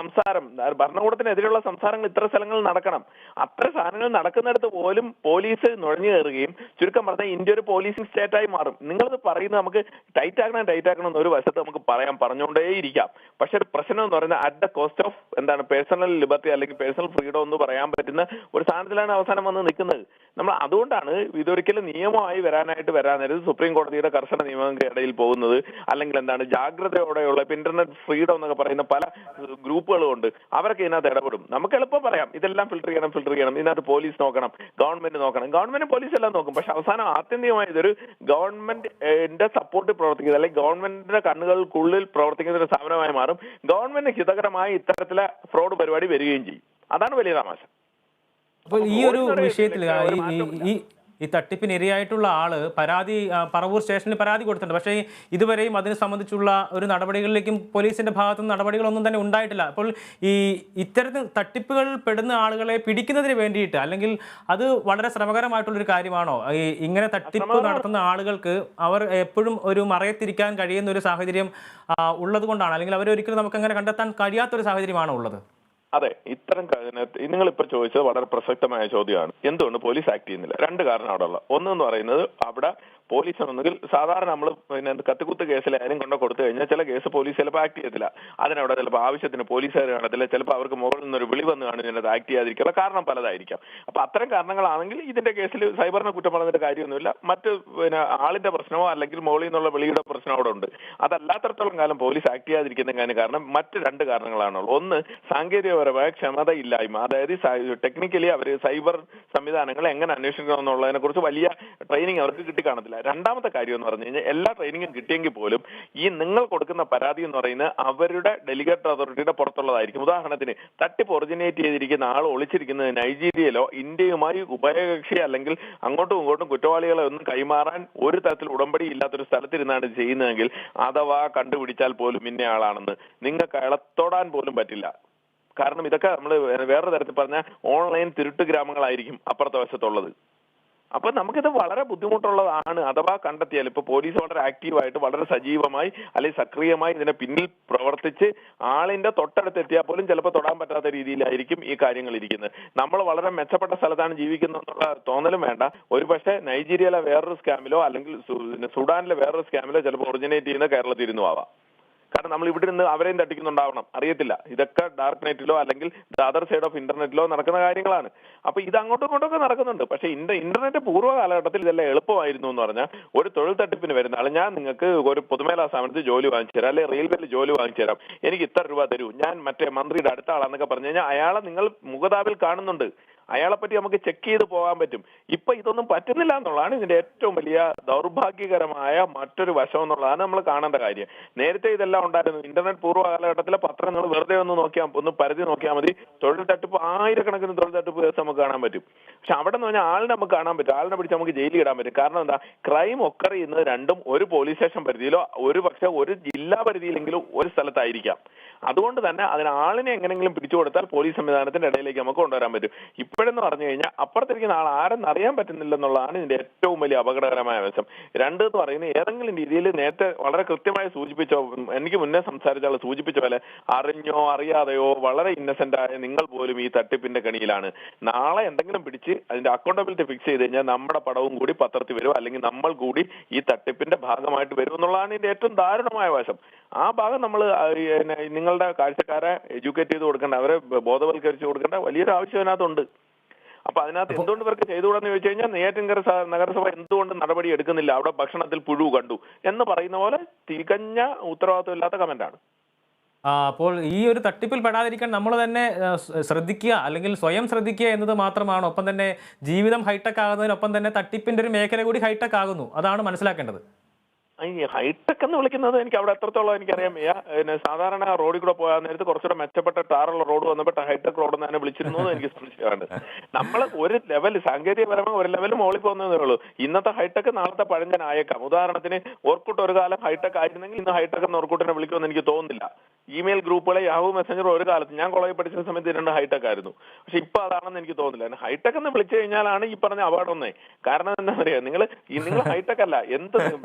ഭരണകൂടത്തിനെതിരെയുള്ള സംസാരങ്ങൾ ഇത്ര സ്ഥലങ്ങളിൽ നടക്കണം. അത്ര സാധനങ്ങൾ നടക്കുന്നിടത്ത് പോലും പോലീസ് നുഴഞ്ഞു കയറുകയും ചുരുക്കം പറഞ്ഞാൽ ഇന്ത്യ ഒരു പോലീസിംഗ് സ്റ്റേറ്റായി മാറും. നിങ്ങളത് പറയുന്നത് നമുക്ക് ടൈറ്റ് ആക്കണം എന്ന് ഒരു വശത്ത് നമുക്ക് പറഞ്ഞുകൊണ്ടേയിരിക്കാം. പക്ഷെ ഒരു പ്രശ്നം എന്ന് പറയുന്നത് at the cost of personal liberty അല്ലെങ്കിൽ പേഴ്സണൽ ഫ്രീഡം എന്ന് പറയാൻ പറ്റുന്ന ഒരു സ്ഥാനത്തിലാണ് അവസാനം വന്ന് നിൽക്കുന്നത്. നമ്മൾ അതുകൊണ്ടാണ് ഇതൊരിക്കലും നിയമമായി വരാനായിട്ട് സുപ്രീം കോടതിയുടെ കർശന നിയമങ്ങൾക്കിടയിൽ പോകുന്നത്. അല്ലെങ്കിൽ ജാഗ്രതയോടെയുള്ള ഇന്റർനെറ്റ് ഫ്രീഡം എന്നൊക്കെ പറയുന്ന പല ഗ്രൂപ്പുകളും ഉണ്ട്. അവരൊക്കെ ഇതിനകത്ത് ഇടപെടും. നമുക്ക് എളുപ്പം പറയാം ഇതെല്ലാം ഫിൽട്ടർ ചെയ്യണം, ഇതിനകത്ത് പോലീസ് നോക്കണം, ഗവൺമെന്റ് പോലീസ് എല്ലാം നോക്കും. പക്ഷെ അവസാനം ആത്യന്തികമായി ഇതൊരു ഗവൺമെന്റിന്റെ സപ്പോർട്ടിൽ പ്രവർത്തിക്കുന്നത് അല്ലെങ്കിൽ ഗവൺമെന്റിന്റെ കണ്ണുകൾക്കുള്ളിൽ പ്രവർത്തിക്കുന്ന ഒരു സ്ഥാപനമായി മാറും. ഗവൺമെന്റിന് ഹിതകരമായി ഇത്തരത്തിലെ ഫ്രോഡ് പരിപാടി വരികയും ചെയ്യും. അതാണ് വലിയ തമാശ. അപ്പോൾ ഈ ഒരു വിഷയത്തിൽ ഈ തട്ടിപ്പിന് ഇരയായിട്ടുള്ള ആള് പറവൂർ സ്റ്റേഷനിൽ പരാതി കൊടുത്തിട്ടുണ്ട്. പക്ഷേ ഇതുവരെയും അതിനെ സംബന്ധിച്ചുള്ള ഒരു നടപടികളിലേക്കും പോലീസിന്റെ ഭാഗത്തു നിന്ന് നടപടികളൊന്നും തന്നെ ഉണ്ടായിട്ടില്ല. അപ്പോൾ ഇത്തരത്തിൽ തട്ടിപ്പുകൾ പെടുന്ന ആളുകളെ പിടിക്കുന്നതിന് വേണ്ടിയിട്ട് അല്ലെങ്കിൽ അത് വളരെ ശ്രമകരമായിട്ടുള്ളൊരു കാര്യമാണോ? ഇങ്ങനെ തട്ടിപ്പ് നടത്തുന്ന ആളുകൾക്ക് അവർ എപ്പോഴും ഒരു മറയത്തിരിക്കാൻ കഴിയുന്ന ഒരു സാഹചര്യം ഉള്ളത് കൊണ്ടാണ്, അല്ലെങ്കിൽ അവരൊരിക്കലും നമുക്ക് അങ്ങനെ കണ്ടെത്താൻ കഴിയാത്തൊരു സാഹചര്യമാണോ ഉള്ളത്? അതെ, ഇത്തരം നിങ്ങളിപ്പോ ചോദിച്ചത് വളരെ പ്രസക്തമായ ചോദ്യമാണ്. എന്തുകൊണ്ട് പോലീസ് ആക്ട് ചെയ്യുന്നില്ല? രണ്ട് കാരണം അവിടെ ഉള്ള. ഒന്നെന്ന് പറയുന്നത് അവിടെ പോലീസ് ഒന്നുകിൽ സാധാരണ നമ്മൾ കത്തിക്കുത്ത് കേസിലായാലും കൊടുത്തു കഴിഞ്ഞാൽ ചില കേസ് പോലീസ് ചിലപ്പോൾ ആക്ട് ചെയ്യത്തില്ല. അതിനവിടെ ചിലപ്പോൾ ആവശ്യത്തിന് പോലീസുകാർ കാണത്തില്ല, ചിലപ്പോൾ അവർക്ക് മുകളിൽ നിന്നൊരു വിളി വന്ന് കാണും ഇതിനകത്ത് ആക്ട് ചെയ്യാതിരിക്കുക. കാരണം പലതായിരിക്കാം. അപ്പൊ അത്തരം കാരണങ്ങളാണെങ്കിൽ ഇതിന്റെ കേസിൽ സൈബറിനെ കുറ്റം പറഞ്ഞിട്ട് കാര്യമൊന്നുമില്ല. മറ്റ് ആളിന്റെ പ്രശ്നമോ അല്ലെങ്കിൽ മുകളിൽ നിന്നുള്ള വിളിയുടെ പ്രശ്നം അവിടെ ഉണ്ട്. അതല്ലാത്തടത്തോളം കാലം പോലീസ് ആക്ട് ചെയ്യാതിരിക്കുന്നതിന് കാരണം മറ്റ് രണ്ട് കാരണങ്ങളാണുള്ളത്. ഒന്ന്, സാങ്കേതികപരമായ ക്ഷമതയില്ലായ്മ. അതായത് ടെക്നിക്കലി അവർ സൈബർ സംവിധാനങ്ങൾ എങ്ങനെ അന്വേഷിക്കണം എന്നുള്ളതിനെ കുറിച്ച് വലിയ ട്രെയിനിങ് അവർക്ക് കിട്ടിക്കാണത്തില്ല. രണ്ടാമത്തെ കാര്യം എന്ന് പറഞ്ഞു കഴിഞ്ഞാൽ എല്ലാ ട്രെയിനിങ്ങും കിട്ടിയെങ്കിൽ പോലും ഈ നിങ്ങൾ കൊടുക്കുന്ന പരാതി എന്ന് പറയുന്നത് അവരുടെ ഡെലിഗേറ്റ് അതോറിറ്റിയുടെ പുറത്തുള്ളതായിരിക്കും. ഉദാഹരണത്തിന് തട്ടിപ്പ് ഒറിജിനേറ്റ് ചെയ്തിരിക്കുന്ന ആൾ ഒളിച്ചിരിക്കുന്നത് നൈജീരിയയിലോ ഇന്ത്യയുമായി ഉഭയകക്ഷി അല്ലെങ്കിൽ അങ്ങോട്ടും ഇങ്ങോട്ടും കുറ്റവാളികളെ ഒന്നും കൈമാറാൻ ഒരു തരത്തിൽ ഉടമ്പടി ഇല്ലാത്തൊരു സ്ഥലത്തിരുന്നാണ് ചെയ്യുന്നതെങ്കിൽ അഥവാ കണ്ടുപിടിച്ചാൽ പോലും ഇന്നയാളാണെന്ന് നിങ്ങൾക്ക് അയാളെ പോലും പറ്റില്ല. കാരണം ഇതൊക്കെ നമ്മൾ വേറൊരു തരത്തിൽ പറഞ്ഞാൽ ഓൺലൈൻ തിരുട്ട് ഗ്രാമങ്ങളായിരിക്കും അപ്പുറത്തെ വശത്തുള്ളത്. അപ്പൊ നമുക്കിത് വളരെ ബുദ്ധിമുട്ടുള്ളതാണ്. അഥവാ കണ്ടെത്തിയാൽ ഇപ്പൊ പോലീസ് വളരെ ആക്റ്റീവായിട്ട് വളരെ സജീവമായി അല്ലെങ്കിൽ സക്രിയമായി ഇതിനെ പിന്നിൽ പ്രവർത്തിച്ച് ആളിന്റെ തൊട്ടടുത്ത് എത്തിയാൽ പോലും ചിലപ്പോൾ തൊടാൻ പറ്റാത്ത രീതിയിലായിരിക്കും ഈ കാര്യങ്ങൾ ഇരിക്കുന്നത്. നമ്മൾ വളരെ മെച്ചപ്പെട്ട സ്ഥലത്താണ് ജീവിക്കുന്നത് എന്നുള്ള തോന്നലും വേണ്ട. ഒരു പക്ഷേ നൈജീരിയയിലെ വേറൊരു സ്കാമിലോ അല്ലെങ്കിൽ സുഡാനിലെ വേറൊരു സ്കാമിലോ ചിലപ്പോൾ ഒറിജിനേറ്റ് ചെയ്യുന്ന കേരളത്തിൽ ഇരുന്നു ആവാം. കാരണം നമ്മൾ ഇവിടെ നിന്ന് അവരെയും തട്ടിക്കുന്നുണ്ടാവണം, അറിയത്തില്ല. ഇതൊക്കെ ഡാർക്ക് നെറ്റിലോ അല്ലെങ്കിൽ അതർ സൈഡ് ഓഫ് ഇന്റർനെറ്റിലോ നടക്കുന്ന കാര്യങ്ങളാണ്. അപ്പൊ ഇത് അങ്ങോട്ടും ഇങ്ങോട്ടൊക്കെ നടക്കുന്നുണ്ട്. പക്ഷെ ഇന്റർനെറ്റ് പൂർവ്വ കാലഘട്ടത്തിൽ ഇതെല്ലാം എളുപ്പമായിരുന്നു എന്ന് പറഞ്ഞാൽ ഒരു തൊഴിൽ തട്ടിപ്പിന് വരുന്ന ആൾ ഞാൻ നിങ്ങൾക്ക് ഒരു പൊതുമേഖലാ സ്ഥാപനത്തിൽ ജോലി വാങ്ങിച്ചു തരാം, അല്ലെങ്കിൽ റെയിൽവേയിൽ ജോലി വാങ്ങിച്ചു തരാം, എനിക്ക് ഇത്ര രൂപ തരൂ, ഞാൻ മറ്റേ മന്ത്രിയുടെ അടുത്ത ആളാന്നൊക്കെ പറഞ്ഞു കഴിഞ്ഞാൽ അയാളെ നിങ്ങൾ മുഖതാവിൽ കാണുന്നുണ്ട്, അയാളെ പറ്റി നമുക്ക് ചെക്ക് ചെയ്ത് പോകാൻ പറ്റും. ഇപ്പൊ ഇതൊന്നും പറ്റുന്നില്ല എന്നുള്ളതാണ് ഇതിന്റെ ഏറ്റവും വലിയ ദൗർഭാഗ്യകരമായ മറ്റൊരു വശം എന്നുള്ളതാണ് നമ്മൾ കാണേണ്ട കാര്യം. നേരത്തെ ഇതെല്ലാം ഉണ്ടായിരുന്നു. ഇന്റർനെറ്റ് പൂർവ്വ കാലഘട്ടത്തിലെ പത്രങ്ങൾ വെറുതെ ഒന്ന് പരിധി നോക്കിയാൽ മതി, തൊഴിൽ തട്ടിപ്പ് ആയിരക്കണക്കിന് തൊഴിൽ തട്ടിപ്പ് കേസ് നമുക്ക് കാണാൻ പറ്റും. പക്ഷെ അവിടെ നിന്ന് പറഞ്ഞാൽ ആളിനെ നമുക്ക് കാണാൻ പറ്റും, ആളിനെ പിടിച്ച് നമുക്ക് ജയിലിൽ ഇടാൻ പറ്റും. കാരണം എന്താ, ക്രൈം ഒക്കർ ചെയ്യുന്നത് രണ്ടും ഒരു പോലീസ് സ്റ്റേഷൻ പരിധിയിലോ ഒരു പക്ഷെ ഒരു ജില്ലാ പരിധിയിലെങ്കിലും ഒരു സ്ഥലത്തായിരിക്കാം. അതുകൊണ്ട് തന്നെ അതിന് ആളിനെ എങ്ങനെയെങ്കിലും പിടിച്ചു കൊടുത്താൽ പോലീസ് സംവിധാനത്തിന്റെ ഇടയിലേക്ക് നമുക്ക് കൊണ്ടുവരാൻ പറ്റും. ഇപ്പോഴെന്ന് പറഞ്ഞു കഴിഞ്ഞാൽ അപ്പുറത്തിരിക്കുന്ന ആൾ ആരെന്ന് അറിയാൻ പറ്റുന്നില്ലെന്നുള്ളതാണ് ഇതിന്റെ ഏറ്റവും വലിയ അപകടകരമായ വശം. രണ്ട് എന്ന് പറയുന്നത് ഏതെങ്കിലും രീതിയിൽ നേരത്തെ വളരെ കൃത്യമായി സൂചിപ്പിച്ചോ, എനിക്ക് മുന്നേ സംസാരിച്ച ആൾ സൂചിപ്പിച്ച പോലെ അറിഞ്ഞോ അറിയാതെയോ വളരെ ഇന്നസെന്റ് ആയ നിങ്ങൾ പോലും ഈ തട്ടിപ്പിന്റെ കണിയിലാണ്. നാളെ എന്തെങ്കിലും പിടിച്ച് അതിന്റെ അക്കൗണ്ടബിലിറ്റി ഫിക്സ് ചെയ്ത് കഴിഞ്ഞാൽ നമ്മുടെ പടവും കൂടി പത്രത്തിൽ വരും, അല്ലെങ്കിൽ നമ്മൾ കൂടി ഈ തട്ടിപ്പിന്റെ ഭാഗമായിട്ട് വരും എന്നുള്ളതാണ് ഇതിന്റെ ഏറ്റവും ദാരുണമായ വശം. ആ ഭാഗം നമ്മൾ നിങ്ങളുടെ കാഴ്ചക്കാരെ എഡ്യൂക്കേറ്റ് ചെയ്ത് കൊടുക്കേണ്ട, അവരെ ബോധവൽക്കരിച്ച് കൊടുക്കേണ്ട വലിയൊരു ആവശ്യം അതിനകത്തുണ്ട്. അപ്പൊ അതിനകത്ത് എന്തുകൊണ്ട് ഇവർക്ക് ചെയ്തുകൂടാന്ന് ചോദിച്ചു കഴിഞ്ഞാൽ നെയ്യാറ്റിൻകര നഗരസഭ എന്തുകൊണ്ട് നടപടി എടുക്കുന്നില്ല, അവിടെ ഭക്ഷണത്തിൽ പുഴു കണ്ടു എന്ന് പറയുന്ന പോലെ തികഞ്ഞ ഉത്തരവാദിത്വമില്ലാത്ത കമന്റാണ്. അപ്പോൾ ഈ ഒരു തട്ടിപ്പിൽ പെടാതിരിക്കാൻ നമ്മൾ തന്നെ ശ്രദ്ധിക്കുക, അല്ലെങ്കിൽ സ്വയം ശ്രദ്ധിക്കുക എന്നത് മാത്രമാണ്. ഒപ്പം തന്നെ ജീവിതം ഹൈടെക് ആകുന്നതിനൊപ്പം തന്നെ തട്ടിപ്പിന്റെ ഒരു മേഖല കൂടി ഹൈടെക് ആകുന്നു, അതാണ് മനസ്സിലാക്കേണ്ടത്. ഈ ഹൈടെക് എന്ന് വിളിക്കുന്നത് എനിക്ക് അവിടെ എത്രത്തോളം എനിക്കറിയാൻ വയ്യ. സാധാരണ റോഡിൽ കൂടെ പോകാൻ നേരത്ത് കുറച്ചുകൂടെ മെച്ചപ്പെട്ട ടാറുള്ള റോഡ് വന്നപ്പോൾ ഹൈടെക് റോഡ് തന്നെ വിളിച്ചിരുന്നു എനിക്ക് സംശയമാണ്. നമ്മൾ ഒരു ലെവൽ സാങ്കേതികപരമായി ഒരു ലെവൽ മുകളിൽ പോകുന്നതേ ഉള്ളൂ. ഇന്നത്തെ ഹൈടെക് നാളത്തെ പഴഞ്ചൻ ആയേക്കാം. ഉദാഹരണത്തിന് ഓർക്കുട്ട് ഒരു കാലം ഹൈടെക് ആയിരുന്നെങ്കിൽ ഇന്ന് ഹൈടെക് എന്ന് ഓർക്കുട്ടിനെ വിളിക്കുമെന്ന് എനിക്ക് തോന്നുന്നില്ല. ഇമെയിൽ ഗ്രൂപ്പുകളെ യാഹൂ മെസ്സഞ്ചർ ഒരു കാലത്ത് ഞാൻ കോളേജിൽ പഠിച്ച സമയത്ത് 2 ഹൈടെക് ആയിരുന്നു. പക്ഷെ ഇപ്പൊ അതാണെന്ന് എനിക്ക് തോന്നുന്നില്ല. ഹൈടെക് എന്ന് വിളിച്ചു കഴിഞ്ഞാലാണ് ഈ പറഞ്ഞ അവാർഡ് ഒന്നേ. കാരണം എന്താ പറയാ, നിങ്ങൾ ഹൈടെക് അല്ല, എന്ത്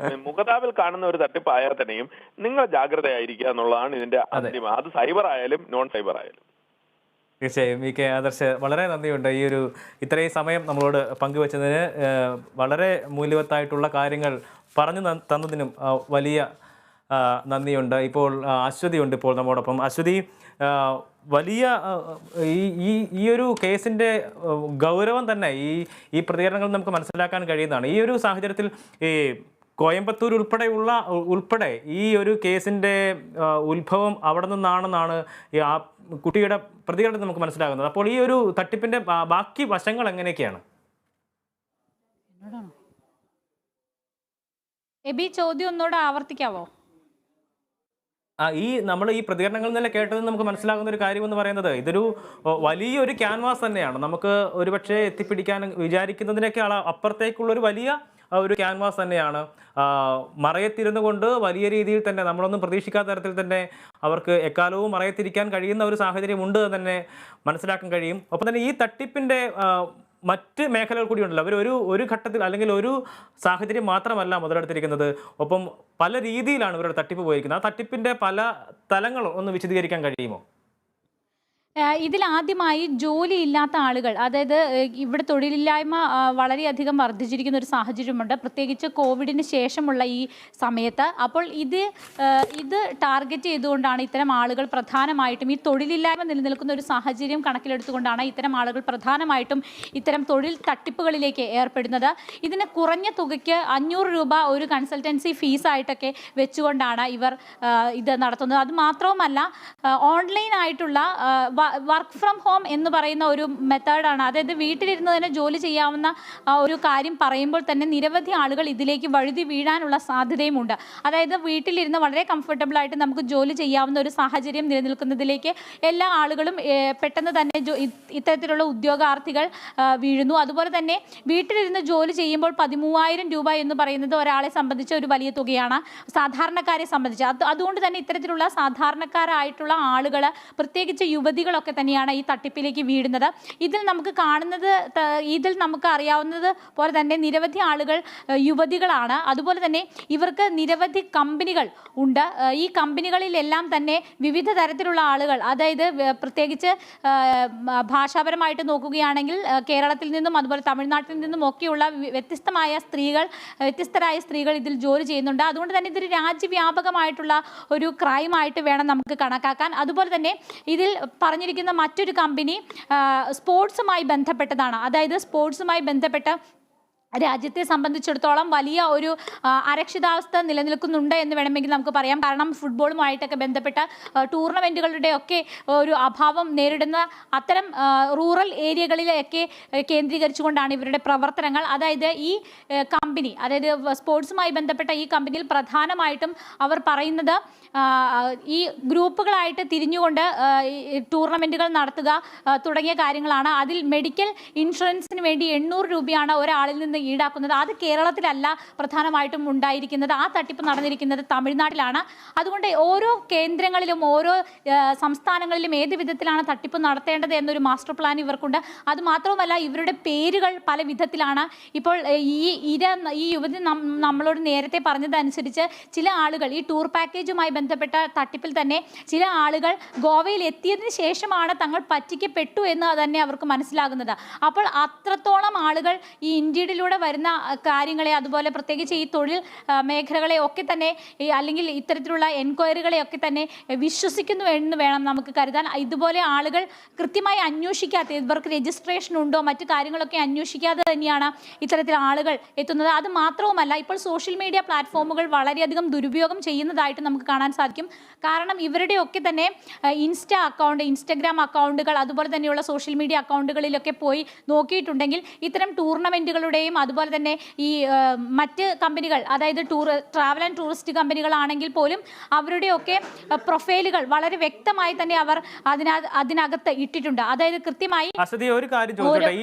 മുഖതാവിൽ കാണുന്ന ഒരു തട്ടിപ്പായാൽ തന്നെയും നിങ്ങൾ ജാഗ്രതയായിരിക്കുക എന്നുള്ളതാണ് ഇതിന്റെ അന്തിമം. അത് സൈബർ ആയാലും നോൺ സൈബർ ആയാലും. തീർച്ചയായും VK ആദർശ്, വളരെ നന്ദിയുണ്ട് ഈ ഒരു ഇത്രയും സമയം നമ്മളോട് പങ്കുവച്ചതിന്. വളരെ മൂല്യവത്തായിട്ടുള്ള കാര്യങ്ങൾ പറഞ്ഞു തന്നതിനും വലിയ നന്ദിയുണ്ട്. ഇപ്പോൾ അശ്വതി ഉണ്ട് ഇപ്പോൾ നമ്മോടൊപ്പം. അശ്വതി, വലിയ ഈ ഒരു കേസിൻ്റെ ഗൗരവം തന്നെ ഈ പ്രതികരണങ്ങൾ നമുക്ക് മനസ്സിലാക്കാൻ കഴിയുന്നതാണ്. ഈ ഒരു സാഹചര്യത്തിൽ ഈ കോയമ്പത്തൂർ ഉൾപ്പെടെ ഈ ഒരു കേസിൻ്റെ ഉത്ഭവം അവിടെ നിന്നാണെന്നാണ് ആ കുട്ടിയുടെ പ്രതികരണം നമുക്ക് മനസ്സിലാകുന്നത്. അപ്പോൾ ഈ ഒരു തട്ടിപ്പിൻ്റെ ബാക്കി വശങ്ങൾ എങ്ങനെയൊക്കെയാണ്? എബി, ചോദ്യം ഒന്നുകൂടെ ആവർത്തിക്കാവോ? നമ്മൾ ഈ പ്രതികരണങ്ങളിൽ നിന്നല്ല കേട്ടത് നമുക്ക് മനസ്സിലാകുന്ന ഒരു കാര്യം എന്ന് പറയുന്നത് ഇതൊരു വലിയൊരു ക്യാൻവാസ് തന്നെയാണ്. നമുക്ക് ഒരുപക്ഷെ എത്തിപ്പിടിക്കാൻ വിചാരിക്കുന്നതിനേക്കാൾ അപ്പുറത്തേക്കുള്ളൊരു വലിയ ഒരു ക്യാൻവാസ് തന്നെയാണ്. മറയത്തിരുന്നു കൊണ്ട് വലിയ രീതിയിൽ തന്നെ നമ്മളൊന്നും പ്രതീക്ഷിക്കാത്ത തരത്തിൽ തന്നെ അവർക്ക് എക്കാലവും മറയത്തിരിക്കാൻ കഴിയുന്ന ഒരു സാഹചര്യം ഉണ്ട് എന്ന് തന്നെ മനസ്സിലാക്കാൻ കഴിയും. ഒപ്പം തന്നെ ഈ തട്ടിപ്പിൻ്റെ മറ്റ് മേഖലകൾ കൂടി ഉണ്ടല്ലോ. അവർ ഒരു ഘട്ടത്തിൽ അല്ലെങ്കിൽ ഒരു സാഹചര്യം മാത്രമല്ല മുതലെടുത്തിരിക്കുന്നത്, ഒപ്പം പല രീതിയിലാണ് ഇവരുടെ തട്ടിപ്പ് പോയിരിക്കുന്നത്. ആ തട്ടിപ്പിൻ്റെ പല തലങ്ങൾ ഒന്ന് വിശദീകരിക്കാൻ കഴിയുമോ? ഇതിൽ ആദ്യമായി ജോലിയില്ലാത്ത ആളുകൾ, അതായത് ഇവിടെ തൊഴിലില്ലായ്മ വളരെയധികം വർദ്ധിച്ചിരിക്കുന്ന ഒരു സാഹചര്യമുണ്ട്, പ്രത്യേകിച്ച് കോവിഡിന് ശേഷമുള്ള ഈ സമയത്ത്. അപ്പോൾ ഇത് ടാർഗറ്റ് ചെയ്തുകൊണ്ടാണ് ഇത്തരം ആളുകൾ പ്രധാനമായിട്ടും, ഈ തൊഴിലില്ലായ്മ നിലനിൽക്കുന്ന ഒരു സാഹചര്യം കണക്കിലെടുത്തുകൊണ്ടാണ് ഇത്തരം ആളുകൾ പ്രധാനമായിട്ടും ഇത്തരം തൊഴിൽ തട്ടിപ്പുകളിലേക്ക് ഏർപ്പെടുന്നത്. ഇതിന് കുറഞ്ഞ തുകയ്ക്ക് 500 രൂപ ഒരു കൺസൾട്ടൻസി ഫീസായിട്ടൊക്കെ വെച്ചുകൊണ്ടാണ് ഇവർ ഇത് നടത്തുന്നത്. അത് മാത്രവുമല്ല, ഓൺലൈനായിട്ടുള്ള വർക്ക് ഫ്രം ഹോം എന്ന് പറയുന്ന ഒരു മെത്തേഡാണ്. അതായത് വീട്ടിലിരുന്ന് തന്നെ ജോലി ചെയ്യാവുന്ന ഒരു കാര്യം പറയുമ്പോൾ തന്നെ നിരവധി ആളുകൾ ഇതിലേക്ക് വഴുതി വീഴാനുള്ള സാധ്യതയുമുണ്ട്. അതായത് വീട്ടിലിരുന്ന് വളരെ കംഫർട്ടബിളായിട്ട് നമുക്ക് ജോലി ചെയ്യാവുന്ന ഒരു സാഹചര്യം നിലനിൽക്കുന്നതിലേക്ക് എല്ലാ ആളുകളും പെട്ടെന്ന് തന്നെ ഇത്തരത്തിലുള്ള ഉദ്യോഗാർത്ഥികൾ വീഴുന്നു. അതുപോലെ തന്നെ വീട്ടിലിരുന്ന് ജോലി ചെയ്യുമ്പോൾ 13,000 രൂപ എന്ന് പറയുന്നത് ഒരാളെ സംബന്ധിച്ച് ഒരു വലിയ തുകയാണ്, സാധാരണക്കാരെ സംബന്ധിച്ച്. അതുകൊണ്ട് തന്നെ ഇത്തരത്തിലുള്ള സാധാരണക്കാരായിട്ടുള്ള ആളുകൾ, പ്രത്യേകിച്ച് യുവതികളൊക്കെ തന്നെയാണ് ഈ തട്ടിപ്പിലേക്ക് വീഴുന്നത്. ഇതിൽ നമുക്ക് അറിയാവുന്നത് പോലെ തന്നെ നിരവധി ആളുകൾ യുവതികളാണ്. അതുപോലെ തന്നെ ഇവർക്ക് നിരവധി കമ്പനികൾ ഉണ്ട്. ഈ കമ്പനികളിലെല്ലാം തന്നെ വിവിധ തരത്തിലുള്ള ആളുകൾ, അതായത് പ്രത്യേകിച്ച് ഭാഷാപരമായിട്ട് നോക്കുകയാണെങ്കിൽ കേരളത്തിൽ നിന്നും അതുപോലെ തമിഴ്നാട്ടിൽ നിന്നും ഒക്കെയുള്ള വ്യത്യസ്തരായ സ്ത്രീകൾ ഇതിൽ ജോലി ചെയ്യുന്നുണ്ട്. അതുകൊണ്ട് തന്നെ ഇതൊരു രാജ്യവ്യാപകമായിട്ടുള്ള ഒരു ക്രൈമായിട്ട് വേണം നമുക്ക് കണക്കാക്കാൻ. അതുപോലെ തന്നെ ഇതിൽ പറഞ്ഞിരിക്കുന്ന മറ്റൊരു കമ്പനി സ്പോർട്സുമായി ബന്ധപ്പെട്ടതാണ്. അതായത് സ്പോർട്സുമായി ബന്ധപ്പെട്ട രാജ്യത്തെ സംബന്ധിച്ചിടത്തോളം വലിയ ഒരു അരക്ഷിതാവസ്ഥ നിലനിൽക്കുന്നുണ്ട് എന്ന് വേണമെങ്കിൽ നമുക്ക് പറയാം. കാരണം ഫുട്ബോളുമായിട്ടൊക്കെ ബന്ധപ്പെട്ട ടൂർണമെൻറ്റുകളുടെയൊക്കെ ഒരു അഭാവം നേരിടുന്ന അത്തരം റൂറൽ ഏരിയകളിലൊക്കെ കേന്ദ്രീകരിച്ചുകൊണ്ടാണ് ഇവരുടെ പ്രവർത്തനങ്ങൾ. അതായത് ഈ കമ്പനി, അതായത് സ്പോർട്സുമായി ബന്ധപ്പെട്ട ഈ കമ്പനിയിൽ പ്രധാനമായിട്ടും അവർ പറയുന്നത് ഈ ഗ്രൂപ്പുകളായിട്ട് തിരിഞ്ഞുകൊണ്ട് ടൂർണമെൻറ്റുകൾ നടത്തുക തുടങ്ങിയ കാര്യങ്ങളാണ്. അതിൽ മെഡിക്കൽ ഇൻഷുറൻസിന് വേണ്ടി 800 രൂപയാണ് ഒരാളിൽ നിന്ന് ഈടാക്കുന്നത്. അത് കേരളത്തിലല്ല പ്രധാനമായിട്ടും ഉണ്ടായിരിക്കുന്നത്. ആ തട്ടിപ്പ് നടന്നിരിക്കുന്നത് തമിഴ്നാട്ടിലാണ്. അതുകൊണ്ട് ഓരോ കേന്ദ്രങ്ങളിലും ഓരോ സംസ്ഥാനങ്ങളിലും ഏത് വിധത്തിലാണ് തട്ടിപ്പ് നടത്തേണ്ടത് എന്നൊരു മാസ്റ്റർ പ്ലാൻ ഇവർക്കുണ്ട്. അതുമാത്രവുമല്ല, ഇവരുടെ പേരുകൾ പല വിധത്തിലാണ്. ഇപ്പോൾ ഈ യുവതി നമ്മളോട് നേരത്തെ പറഞ്ഞതനുസരിച്ച് ചില ആളുകൾ ഈ ടൂർ പാക്കേജുമായി ബന്ധപ്പെട്ട തട്ടിപ്പിൽ തന്നെ ചില ആളുകൾ ഗോവയിൽ എത്തിയതിന് ശേഷമാണ് തങ്ങൾ പറ്റിക്കപ്പെട്ടു എന്ന് തന്നെ അവർക്ക് മനസ്സിലാകുന്നത്. അപ്പോൾ അത്രത്തോളം ആളുകൾ ഈ ഇന്ത്യയിലൂടെ വരുന്ന കാര്യങ്ങളെ, അതുപോലെ പ്രത്യേകിച്ച് ഈ തൊഴിൽ മേഖലകളെ ഒക്കെ തന്നെ അല്ലെങ്കിൽ ഇത്തരത്തിലുള്ള എൻക്വയറികളെ ഒക്കെ തന്നെ വിശ്വസിക്കുന്നു എന്ന് വേണം നമുക്ക് കരുതാൻ. ഇതുപോലെ ആളുകൾ കൃത്യമായി അന്വേഷിക്കാത്ത, ഇവർക്ക് രജിസ്ട്രേഷൻ ഉണ്ടോ മറ്റു കാര്യങ്ങളൊക്കെ അന്വേഷിക്കാതെ തന്നെയാണ് ഇത്തരത്തിൽ ആളുകൾ എത്തുന്നത്. അത് മാത്രവുമല്ല, ഇപ്പോൾ സോഷ്യൽ മീഡിയ പ്ലാറ്റ്ഫോമുകൾ വളരെയധികം ദുരുപയോഗം ചെയ്യുന്നതായിട്ട് നമുക്ക് കാണാൻ സാധിക്കും. കാരണം ഇവരുടെയൊക്കെ തന്നെ ഇൻസ്റ്റഗ്രാം അക്കൗണ്ടുകൾ, അതുപോലെ തന്നെയുള്ള സോഷ്യൽ മീഡിയ അക്കൗണ്ടുകളിലൊക്കെ പോയി നോക്കിയിട്ടുണ്ടെങ്കിൽ ഇത്തരം ടൂർണമെൻറ്റുകളുടെയും അതുപോലെ തന്നെ ഈ മറ്റ് കമ്പനികൾ, അതായത് ട്രാവൽ ആൻഡ് ടൂറിസ്റ്റ് കമ്പനികളാണെങ്കിൽ പോലും അവരുടെയൊക്കെ പ്രൊഫൈലുകൾ വളരെ വ്യക്തമായി തന്നെ അവർ അതിനകത്ത് ഇട്ടിട്ടുണ്ട്. അതായത് കൃത്യമായി ഒരു കാര്യം ചോദിച്ചോട്ടെ,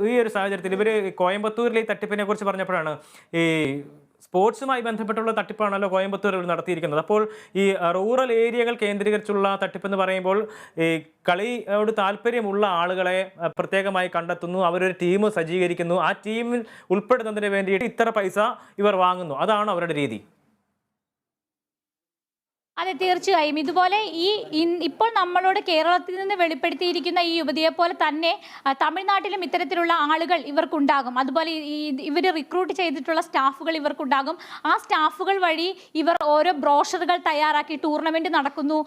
ഈ ഒരു സാഹചര്യത്തിൽ ഇവര് കോയമ്പത്തൂരിലെ ഈ തട്ടിപ്പിനെ കുറിച്ച് പറഞ്ഞപ്പോഴാണ് ഈ സ്പോർട്സുമായി ബന്ധപ്പെട്ടുള്ള തട്ടിപ്പാണല്ലോ കോയമ്പത്തൂരിൽ നടത്തിയിരിക്കുന്നത്. അപ്പോൾ ഈ റൂറൽ ഏരിയകൾ കേന്ദ്രീകരിച്ചുള്ള തട്ടിപ്പെന്ന് പറയുമ്പോൾ ഈ കളിയോട് താല്പര്യമുള്ള ആളുകളെ പ്രത്യേകമായി കണ്ടെത്തുന്നു, അവരൊരു ടീം സജ്ജീകരിക്കുന്നു, ആ ടീമിൽ ഉൾപ്പെടുന്നതിന് വേണ്ടിയിട്ട് ഇത്ര പൈസ ഇവർ വാങ്ങുന്നു, അതാണ് അവരുടെ രീതി. അതെ, തീർച്ചയായും. ഇതുപോലെ ഇപ്പോൾ നമ്മളോട് കേരളത്തിൽ നിന്ന് വെളിപ്പെടുത്തിയിരിക്കുന്ന ഈ യുവതിയെ പോലെ തന്നെ തമിഴ്നാട്ടിലും ഇത്തരത്തിലുള്ള ആളുകൾ ഇവർക്കുണ്ടാകും. അതുപോലെ ഇവർ റിക്രൂട്ട് ചെയ്തിട്ടുള്ള സ്റ്റാഫുകൾ ഇവർക്കുണ്ടാകും. ആ സ്റ്റാഫുകൾ വഴി ഇവർ ഓരോ ബ്രോഷറുകൾ തയ്യാറാക്കി ടൂർണമെന്റ് നടക്കുന്നു,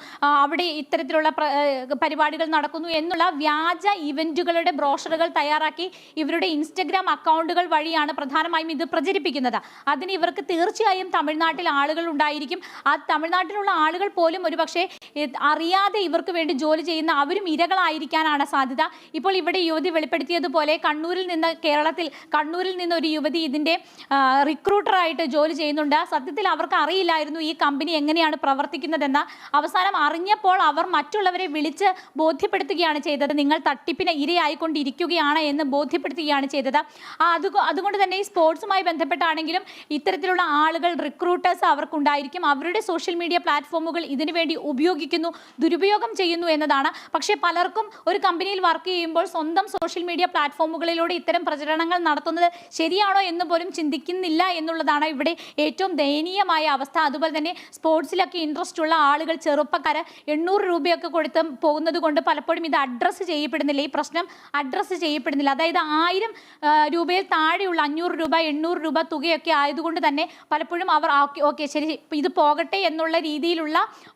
അവിടെ ഇത്തരത്തിലുള്ള പരിപാടികൾ നടക്കുന്നു എന്നുള്ള വ്യാജ ഇവന്റുകളുടെ ബ്രോഷറുകൾ തയ്യാറാക്കി ഇവരുടെ ഇൻസ്റ്റഗ്രാം അക്കൗണ്ടുകൾ വഴിയാണ് പ്രധാനമായും ഇത് പ്രചരിപ്പിക്കുന്നത്. അതിന് ഇവർക്ക് തീർച്ചയായും തമിഴ്നാട്ടിൽ ആളുകൾ ഉണ്ടായിരിക്കും. ആ തമിഴ്നാട്ടിലുള്ള ആളുകൾ പോലും ഒരുപക്ഷെ അറിയാതെ ഇവർക്ക് വേണ്ടി ജോലി ചെയ്യുന്ന അവരും ഇരകളായിരിക്കാനാണ് സാധ്യത. ഇപ്പോൾ ഇവിടെ യുവതി വെളിപ്പെടുത്തിയതുപോലെ കണ്ണൂരിൽ നിന്ന് ഒരു യുവതി ഇതിന്റെ റിക്രൂട്ടറായിട്ട് ജോലി ചെയ്യുന്നുണ്ട്. സത്യത്തിൽ അവർക്ക് അറിയില്ലായിരുന്നു ഈ കമ്പനി എങ്ങനെയാണ് പ്രവർത്തിക്കുന്നതെന്ന്. അവസാനം അറിഞ്ഞപ്പോൾ അവർ മറ്റുള്ളവരെ വിളിച്ച് ബോധ്യപ്പെടുത്തുകയാണ് ചെയ്തത്. നിങ്ങൾ തട്ടിപ്പിന് ഇരയായിക്കൊണ്ടിരിക്കുകയാണ് എന്ന് ബോധ്യപ്പെടുത്തുകയാണ് ചെയ്തത്. അതുകൊണ്ട് തന്നെ ഈ സ്പോർട്സുമായി ബന്ധപ്പെട്ടാണെങ്കിലും ഇത്തരത്തിലുള്ള ആളുകൾ റിക്രൂട്ടേഴ്സ് അവർക്കുണ്ടായിരിക്കും. അവരുടെ സോഷ്യൽ മീഡിയ പ്ലാറ്റ്ഫോമുകൾ ഇതിനുവേണ്ടി ഉപയോഗിക്കുന്നു, ദുരുപയോഗം ചെയ്യുന്നു എന്നതാണ്. പക്ഷേ പലർക്കും ഒരു കമ്പനിയിൽ വർക്ക് ചെയ്യുമ്പോൾ സ്വന്തം സോഷ്യൽ മീഡിയ പ്ലാറ്റ്ഫോമുകളിലൂടെ ഇത്തരം പ്രചരണങ്ങൾ നടത്തുന്നത് ശരിയാണോ എന്ന് പോലും ചിന്തിക്കുന്നില്ല എന്നുള്ളതാണ് ഇവിടെ ഏറ്റവും ദയനീയമായ അവസ്ഥ. അതുപോലെ തന്നെ സ്പോർട്സിലൊക്കെ ഇൻട്രസ്റ്റ് ഉള്ള ആളുകൾ, ചെറുപ്പക്കാർ 800 രൂപയൊക്കെ കൊടുത്ത് പോകുന്നത് കൊണ്ട് പലപ്പോഴും ഇത് അഡ്രസ്സ് ചെയ്യപ്പെടുന്നില്ല, ഈ പ്രശ്നം അഡ്രസ്സ് ചെയ്യപ്പെടുന്നില്ല. അതായത് 1000 രൂപയിൽ താഴെയുള്ള 500 രൂപ 800 രൂപ തുകയൊക്കെ ആയതുകൊണ്ട് തന്നെ പലപ്പോഴും അവർ ഓക്കെ ശരി ഇത് പോകട്ടെ എന്നുള്ള രീതിയിലുള്ള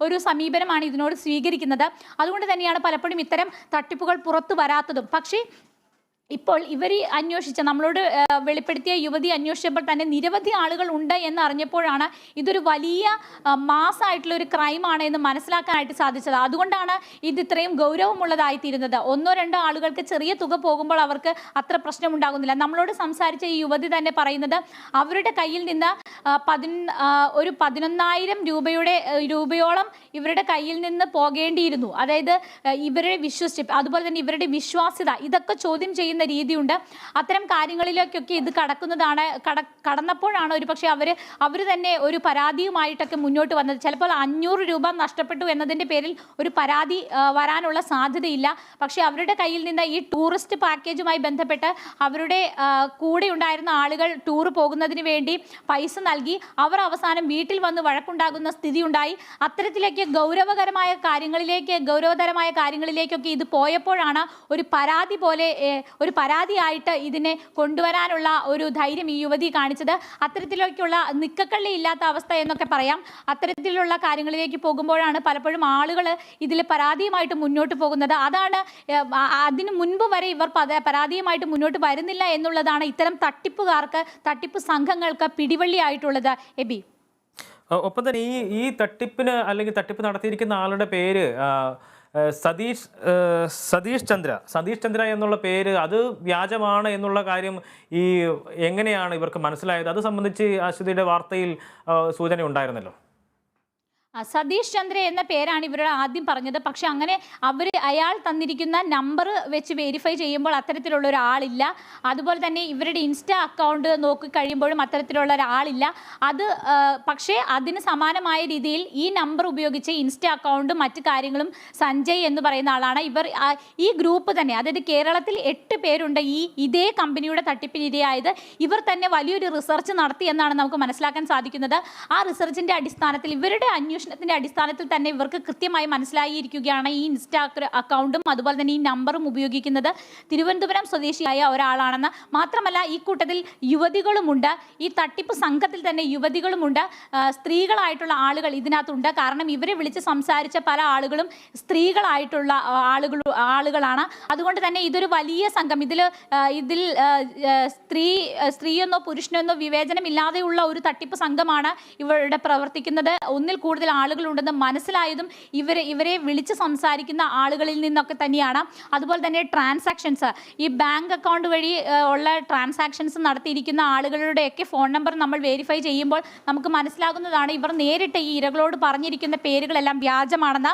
ഒരു സമീപനമാണ് ഇതിനോട് സ്വീകരിക്കുന്നത്. അതുകൊണ്ട് തന്നെയാണ് പലപ്പോഴും ഇത്തരം തട്ടിപ്പുകൾ പുറത്തു വരാത്തതും. പക്ഷേ ഇപ്പോൾ ഇവർ നമ്മളോട് വെളിപ്പെടുത്തിയ യുവതി അന്വേഷിച്ചപ്പോൾ തന്നെ നിരവധി ആളുകൾ ഉണ്ട് എന്ന് അറിഞ്ഞപ്പോഴാണ് ഇതൊരു വലിയ മാസമായിട്ടുള്ള ഒരു ക്രൈമാണ് എന്ന് മനസ്സിലാക്കാനായിട്ട് സാധിച്ചത്. അതുകൊണ്ടാണ് ഇത് ഇത്രയും ഗൗരവമുള്ളതായിത്തീരുന്നത്. 1-2 ആളുകൾക്ക് ചെറിയ തുക പോകുമ്പോൾ അവർക്ക് അത്ര പ്രശ്നമുണ്ടാകുന്നില്ല. നമ്മളോട് സംസാരിച്ച ഈ യുവതി തന്നെ പറയുന്നത് അവരുടെ കയ്യിൽ നിന്ന് 11,000 രൂപയോളം ഇവരുടെ കയ്യിൽ നിന്ന് പോകേണ്ടിയിരുന്നു. അതായത് ഇവരെ വിശ്വസിച്ച്, അതുപോലെ തന്നെ ഇവരുടെ വിശ്വാസ്യത, ഇതൊക്കെ ചോദ്യം ചെയ്യുന്ന രീതിയുണ്ട്. അത്തരം കാര്യങ്ങളിലേക്കൊക്കെ ഇത് കടന്നപ്പോഴാണ് ഒരുപക്ഷെ അവർ തന്നെ ഒരു പരാതിയുമായിട്ടൊക്കെ മുന്നോട്ട് വന്നത്. ചിലപ്പോൾ 500 രൂപ നഷ്ടപ്പെട്ടു എന്നതിൻ്റെ പേരിൽ ഒരു പരാതി വരാനുള്ള സാധ്യതയില്ല. പക്ഷേ അവരുടെ കയ്യിൽ നിന്ന് ഈ ടൂറിസ്റ്റ് പാക്കേജുമായി ബന്ധപ്പെട്ട് അവരുടെ കൂടെ ഉണ്ടായിരുന്ന ആളുകൾ ടൂർ പോകുന്നതിന് വേണ്ടി പൈസ നൽകി അവർ അവസാനം വീട്ടിൽ വന്ന് വഴക്കുണ്ടാകുന്ന സ്ഥിതി ഉണ്ടായി. അത്തരത്തിലേക്ക് ഗൗരവതരമായ കാര്യങ്ങളിലേക്കൊക്കെ ഇത് പോയപ്പോഴാണ് ഒരു പരാതിയായിട്ട് ഇതിനെ കൊണ്ടുവരാനുള്ള ഒരു ധൈര്യം ഈ യുവതി കാണിച്ചത്. അത്തരത്തിലേക്കുള്ള നിക്കക്കള്ളി ഇല്ലാത്ത അവസ്ഥ എന്നൊക്കെ പറയാം. അത്തരത്തിലുള്ള കാര്യങ്ങളിലേക്ക് പോകുമ്പോഴാണ് പലപ്പോഴും ആളുകൾ ഇതിൽ പരാതിയുമായിട്ട് മുന്നോട്ട് പോകുന്നത്. അതാണ് അതിനു മുൻപ് വരെ ഇവർ പരാതിയുമായിട്ട് മുന്നോട്ട് വരുന്നില്ല എന്നുള്ളതാണ് ഇത്തരം തട്ടിപ്പ് സംഘങ്ങൾക്ക് പിടിവള്ളിയായിട്ടുള്ളത്. എബി, ഒപ്പം തന്നെ ഈ തട്ടിപ്പിന് അല്ലെങ്കിൽ തട്ടിപ്പ് നടത്തിയിരിക്കുന്ന ആളുടെ പേര് സതീഷ് ചന്ദ്ര എന്നുള്ള പേര്, അത് വ്യാജമാണ് എന്നുള്ള കാര്യം എങ്ങനെയാണ് ഇവർക്ക് മനസ്സിലായത്? അത് സംബന്ധിച്ച് അശ്വതിയുടെ വാർത്തയിൽ സൂചന ഉണ്ടായിരുന്നല്ലോ. സതീഷ് ചന്ദ്ര എന്ന പേരാണ് ഇവരുടെ ആദ്യം പറഞ്ഞത്. പക്ഷെ അങ്ങനെ അയാൾ തന്നിരിക്കുന്ന നമ്പർ വെച്ച് വെരിഫൈ ചെയ്യുമ്പോൾ അത്തരത്തിലുള്ള ഒരാളില്ല. അതുപോലെ തന്നെ ഇവരുടെ ഇൻസ്റ്റാ അക്കൗണ്ട് നോക്കിക്കഴിയുമ്പോഴും അത്തരത്തിലുള്ള ഒരാളില്ല. പക്ഷേ അതിന് സമാനമായ രീതിയിൽ ഈ നമ്പർ ഉപയോഗിച്ച് ഇൻസ്റ്റാ അക്കൗണ്ടും മറ്റു കാര്യങ്ങളും സഞ്ജയ് എന്ന് പറയുന്ന ആളാണ്. ഈ ഗ്രൂപ്പ് തന്നെ, അതായത് കേരളത്തിൽ 8 പേരുണ്ട് ഇതേ കമ്പനിയുടെ തട്ടിപ്പിനിരയായത്. ഇവർ തന്നെ വലിയൊരു റിസർച്ച് നടത്തി എന്നാണ് നമുക്ക് മനസ്സിലാക്കാൻ സാധിക്കുന്നത്. ആ റിസർച്ചിൻ്റെ അടിസ്ഥാനത്തിൽ, ഇവരുടെ അന്വേഷണത്തിന്റെ അടിസ്ഥാനത്തിൽ തന്നെ ഇവർക്ക് കൃത്യമായി മനസ്സിലായിരിക്കുകയാണ് ഈ ഇൻസ്റ്റാ അക്കൗണ്ടും അതുപോലെ തന്നെ ഈ നമ്പറും ഉപയോഗിക്കുന്നത് തിരുവനന്തപുരം സ്വദേശിയായ ഒരാളാണെന്ന്. മാത്രമല്ല ഈ കൂട്ടത്തിൽ യുവതികളുമുണ്ട്. ഈ തട്ടിപ്പ് സംഘത്തിൽ തന്നെ യുവതികളുമുണ്ട്, സ്ത്രീകളായിട്ടുള്ള ആളുകൾ ഇതിനകത്തുണ്ട്. കാരണം ഇവരെ വിളിച്ച് സംസാരിച്ച പല ആളുകളും സ്ത്രീകളായിട്ടുള്ള ആളുകളാണ്. അതുകൊണ്ട് തന്നെ ഇതൊരു വലിയ സംഘം. ഇതിൽ സ്ത്രീയെന്നോ പുരുഷനെന്നോ വിവേചനമില്ലാതെയുള്ള ഒരു തട്ടിപ്പ് സംഘമാണ് ഇവരുടെ പ്രവർത്തിക്കുന്നത്. ഒന്നിൽ കൂടുതൽ ആളുകളുണ്ടെന്ന് മനസ്സിലായതും ഇവരെ വിളിച്ച് സംസാരിക്കുന്ന ആളുകളിൽ നിന്നൊക്കെ തന്നെയാണ്. അതുപോലെ തന്നെ ട്രാൻസാക്ഷൻസ്, ഈ ബാങ്ക് അക്കൗണ്ട് വഴി ഉള്ള ട്രാൻസാക്ഷൻസ് നടത്തിയിരിക്കുന്ന ആളുകളുടെയൊക്കെ ഫോൺ നമ്പർ നമ്മൾ വെരിഫൈ ചെയ്യുമ്പോൾ നമുക്ക് മനസ്സിലാകുന്നതാണ് ഇവർ നേരിട്ട് ഈ ഇരകളോട് പറഞ്ഞിരിക്കുന്ന പേരുകളെല്ലാം വ്യാജമാണെന്ന്.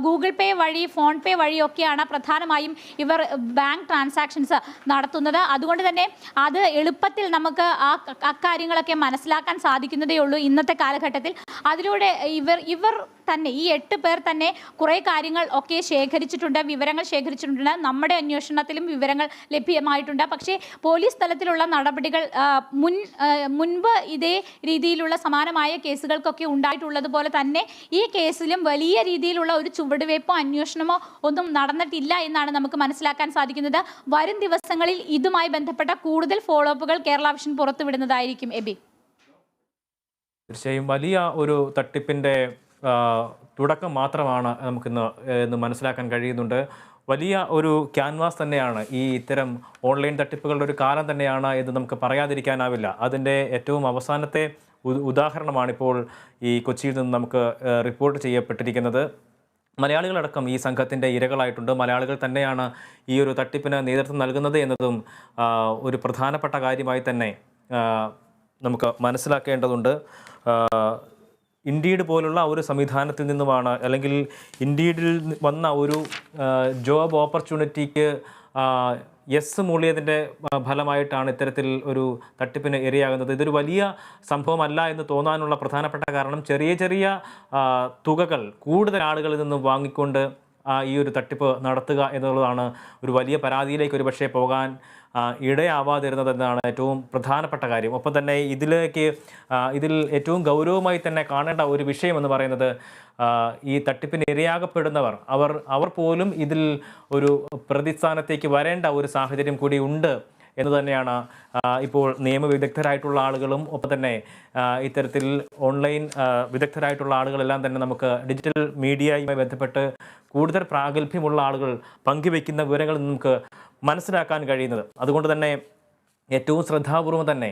ഗൂഗിൾ പേ വഴി, ഫോൺ പേ വഴിയൊക്കെയാണ് പ്രധാനമായും ഇവർ ബാങ്ക് ട്രാൻസാക്ഷൻസ് നടത്തുന്നത്. അതുകൊണ്ട് തന്നെ അത് എളുപ്പത്തിൽ നമുക്ക് അക്കാര്യങ്ങളൊക്കെ മനസ്സിലാക്കാൻ സാധിക്കുന്നതേ ഉള്ളൂ ഇന്നത്തെ കാലഘട്ടത്തിൽ. അതിലൂടെ ഇവർ തന്നെ, ഈ 8 പേർ തന്നെ കുറേ കാര്യങ്ങൾ ഒക്കെ ശേഖരിച്ചിട്ടുണ്ട്, വിവരങ്ങൾ ശേഖരിച്ചിട്ടുണ്ട്. നമ്മുടെ അന്വേഷണത്തിലും വിവരങ്ങൾ ലഭ്യമായിട്ടുണ്ട്. പക്ഷേ പോലീസ് തലത്തിലുള്ള നടപടികൾ മുൻപ് ഇതേ രീതിയിലുള്ള സമാനമായ കേസുകൾക്കൊക്കെ ഉണ്ടായിട്ടുള്ളതുപോലെ തന്നെ ഈ കേസിലും വലിയ രീതിയിലുള്ള ഒരു ചുവടുവയ്പ്പോ അന്വേഷണമോ ഒന്നും നടന്നിട്ടില്ല എന്നാണ് നമുക്ക് മനസ്സിലാക്കാൻ സാധിക്കുന്നത്. വരും ദിവസങ്ങളിൽ ഇതുമായി ബന്ധപ്പെട്ട കൂടുതൽ ഫോളോ അപ്പുകൾ കേരള വിഷൻ പുറത്തുവിടുന്നതായിരിക്കും. എബി, തീർച്ചയായും വലിയ ഒരു തട്ടിപ്പിൻ്റെ തുടക്കം മാത്രമാണ് നമുക്കിന്ന് മനസ്സിലാക്കാൻ കഴിയുന്നുണ്ട്. വലിയ ഒരു ക്യാൻവാസ് തന്നെയാണ് ഈ ഇത്തരം ഓൺലൈൻ തട്ടിപ്പുകളുടെ ഒരു കാലം തന്നെയാണ് എന്ന് നമുക്ക് പറയാതിരിക്കാനാവില്ല. അതിൻ്റെ ഏറ്റവും അവസാനത്തെ ഉദാഹരണമാണിപ്പോൾ ഈ കൊച്ചിയിൽ നിന്ന് നമുക്ക് റിപ്പോർട്ട് ചെയ്യപ്പെട്ടിരിക്കുന്നത്. മലയാളികളടക്കം ഈ സംഘത്തിൻ്റെ ഇരകളായിട്ടുണ്ട്. മലയാളികൾ തന്നെയാണ് ഈ ഒരു തട്ടിപ്പിന് നേതൃത്വം നൽകുന്നത് എന്നതും ഒരു പ്രധാനപ്പെട്ട കാര്യമായി തന്നെ നമുക്ക് മനസ്സിലാക്കേണ്ടതുണ്ട്. ഇൻഡീഡ് പോലുള്ള ഒരു സംവിധാനത്തിൽ നിന്നുമാണ്, അല്ലെങ്കിൽ ഇൻഡീഡിൽ വന്ന ഒരു ജോബ് ഓപ്പർച്യൂണിറ്റിക്ക് യെസ് മൂളിയതിൻ്റെ ഫലമായിട്ടാണ് ഇത്തരത്തിൽ ഒരു തട്ടിപ്പിന് ഇരയാകുന്നത്. ഇതൊരു വലിയ സംഭവമല്ല എന്ന് തോന്നാനുള്ള പ്രധാനപ്പെട്ട കാരണം ചെറിയ ചെറിയ തുകകൾ കൂടുതൽ ആളുകളിൽ നിന്നും വാങ്ങിക്കൊണ്ട് ഈ ഒരു തട്ടിപ്പ് നടത്തുക എന്നുള്ളതാണ് ഒരു വലിയ പരാതിയിലേക്ക് ഒരു പക്ഷേ പോകാൻ ഇടയാവാതിരുന്നതെന്നാണ് ഏറ്റവും പ്രധാനപ്പെട്ട കാര്യം. ഒപ്പം തന്നെ ഇതിൽ ഏറ്റവും ഗൗരവമായി തന്നെ കാണേണ്ട ഒരു വിഷയമെന്ന് പറയുന്നത് ഈ തട്ടിപ്പിന് ഇരയാകപ്പെടുന്നവർ അവർ പോലും ഇതിൽ ഒരു പ്രതിസ്ഥാനത്തേക്ക് വരേണ്ട ഒരു സാഹചര്യം കൂടി ഉണ്ട് എന്ന് തന്നെയാണ് ഇപ്പോൾ നിയമവിദഗ്ധരായിട്ടുള്ള ആളുകളും ഒപ്പം തന്നെ ഇത്തരത്തിൽ ഓൺലൈൻ വിദഗ്ധരായിട്ടുള്ള ആളുകളെല്ലാം തന്നെ നമുക്ക് ഡിജിറ്റൽ മീഡിയയുമായി ബന്ധപ്പെട്ട് കൂടുതൽ പ്രാഗൽഭ്യമുള്ള ആളുകൾ പങ്കുവയ്ക്കുന്ന വിവരങ്ങൾ നമുക്ക് മനസ്സിലാക്കാൻ കഴിയുന്നത്. അതുകൊണ്ട് തന്നെ ഏറ്റവും ശ്രദ്ധാപൂർവം തന്നെ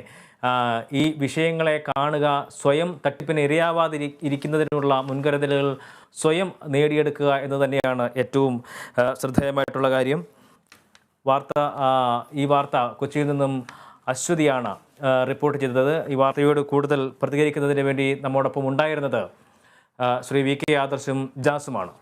ഈ വിഷയങ്ങളെ കാണുക, സ്വയം തട്ടിപ്പിന് ഇരയാവാതിരിക്കുന്നതിനുള്ള മുൻകരുതലുകൾ സ്വയം നേടിയെടുക്കുക എന്ന് തന്നെയാണ് ഏറ്റവും ശ്രദ്ധേയമായിട്ടുള്ള കാര്യം. ഈ വാർത്ത കൊച്ചിയിൽ നിന്നും അശ്വതിയാണ് റിപ്പോർട്ട് ചെയ്തത്. ഈ വാർത്തയോട് കൂടുതൽ പ്രതികരിക്കുന്നതിന് വേണ്ടി നമ്മോടൊപ്പം ഉണ്ടായിരുന്നത് ശ്രീ VK ആദർശും ജാസുമാണ്.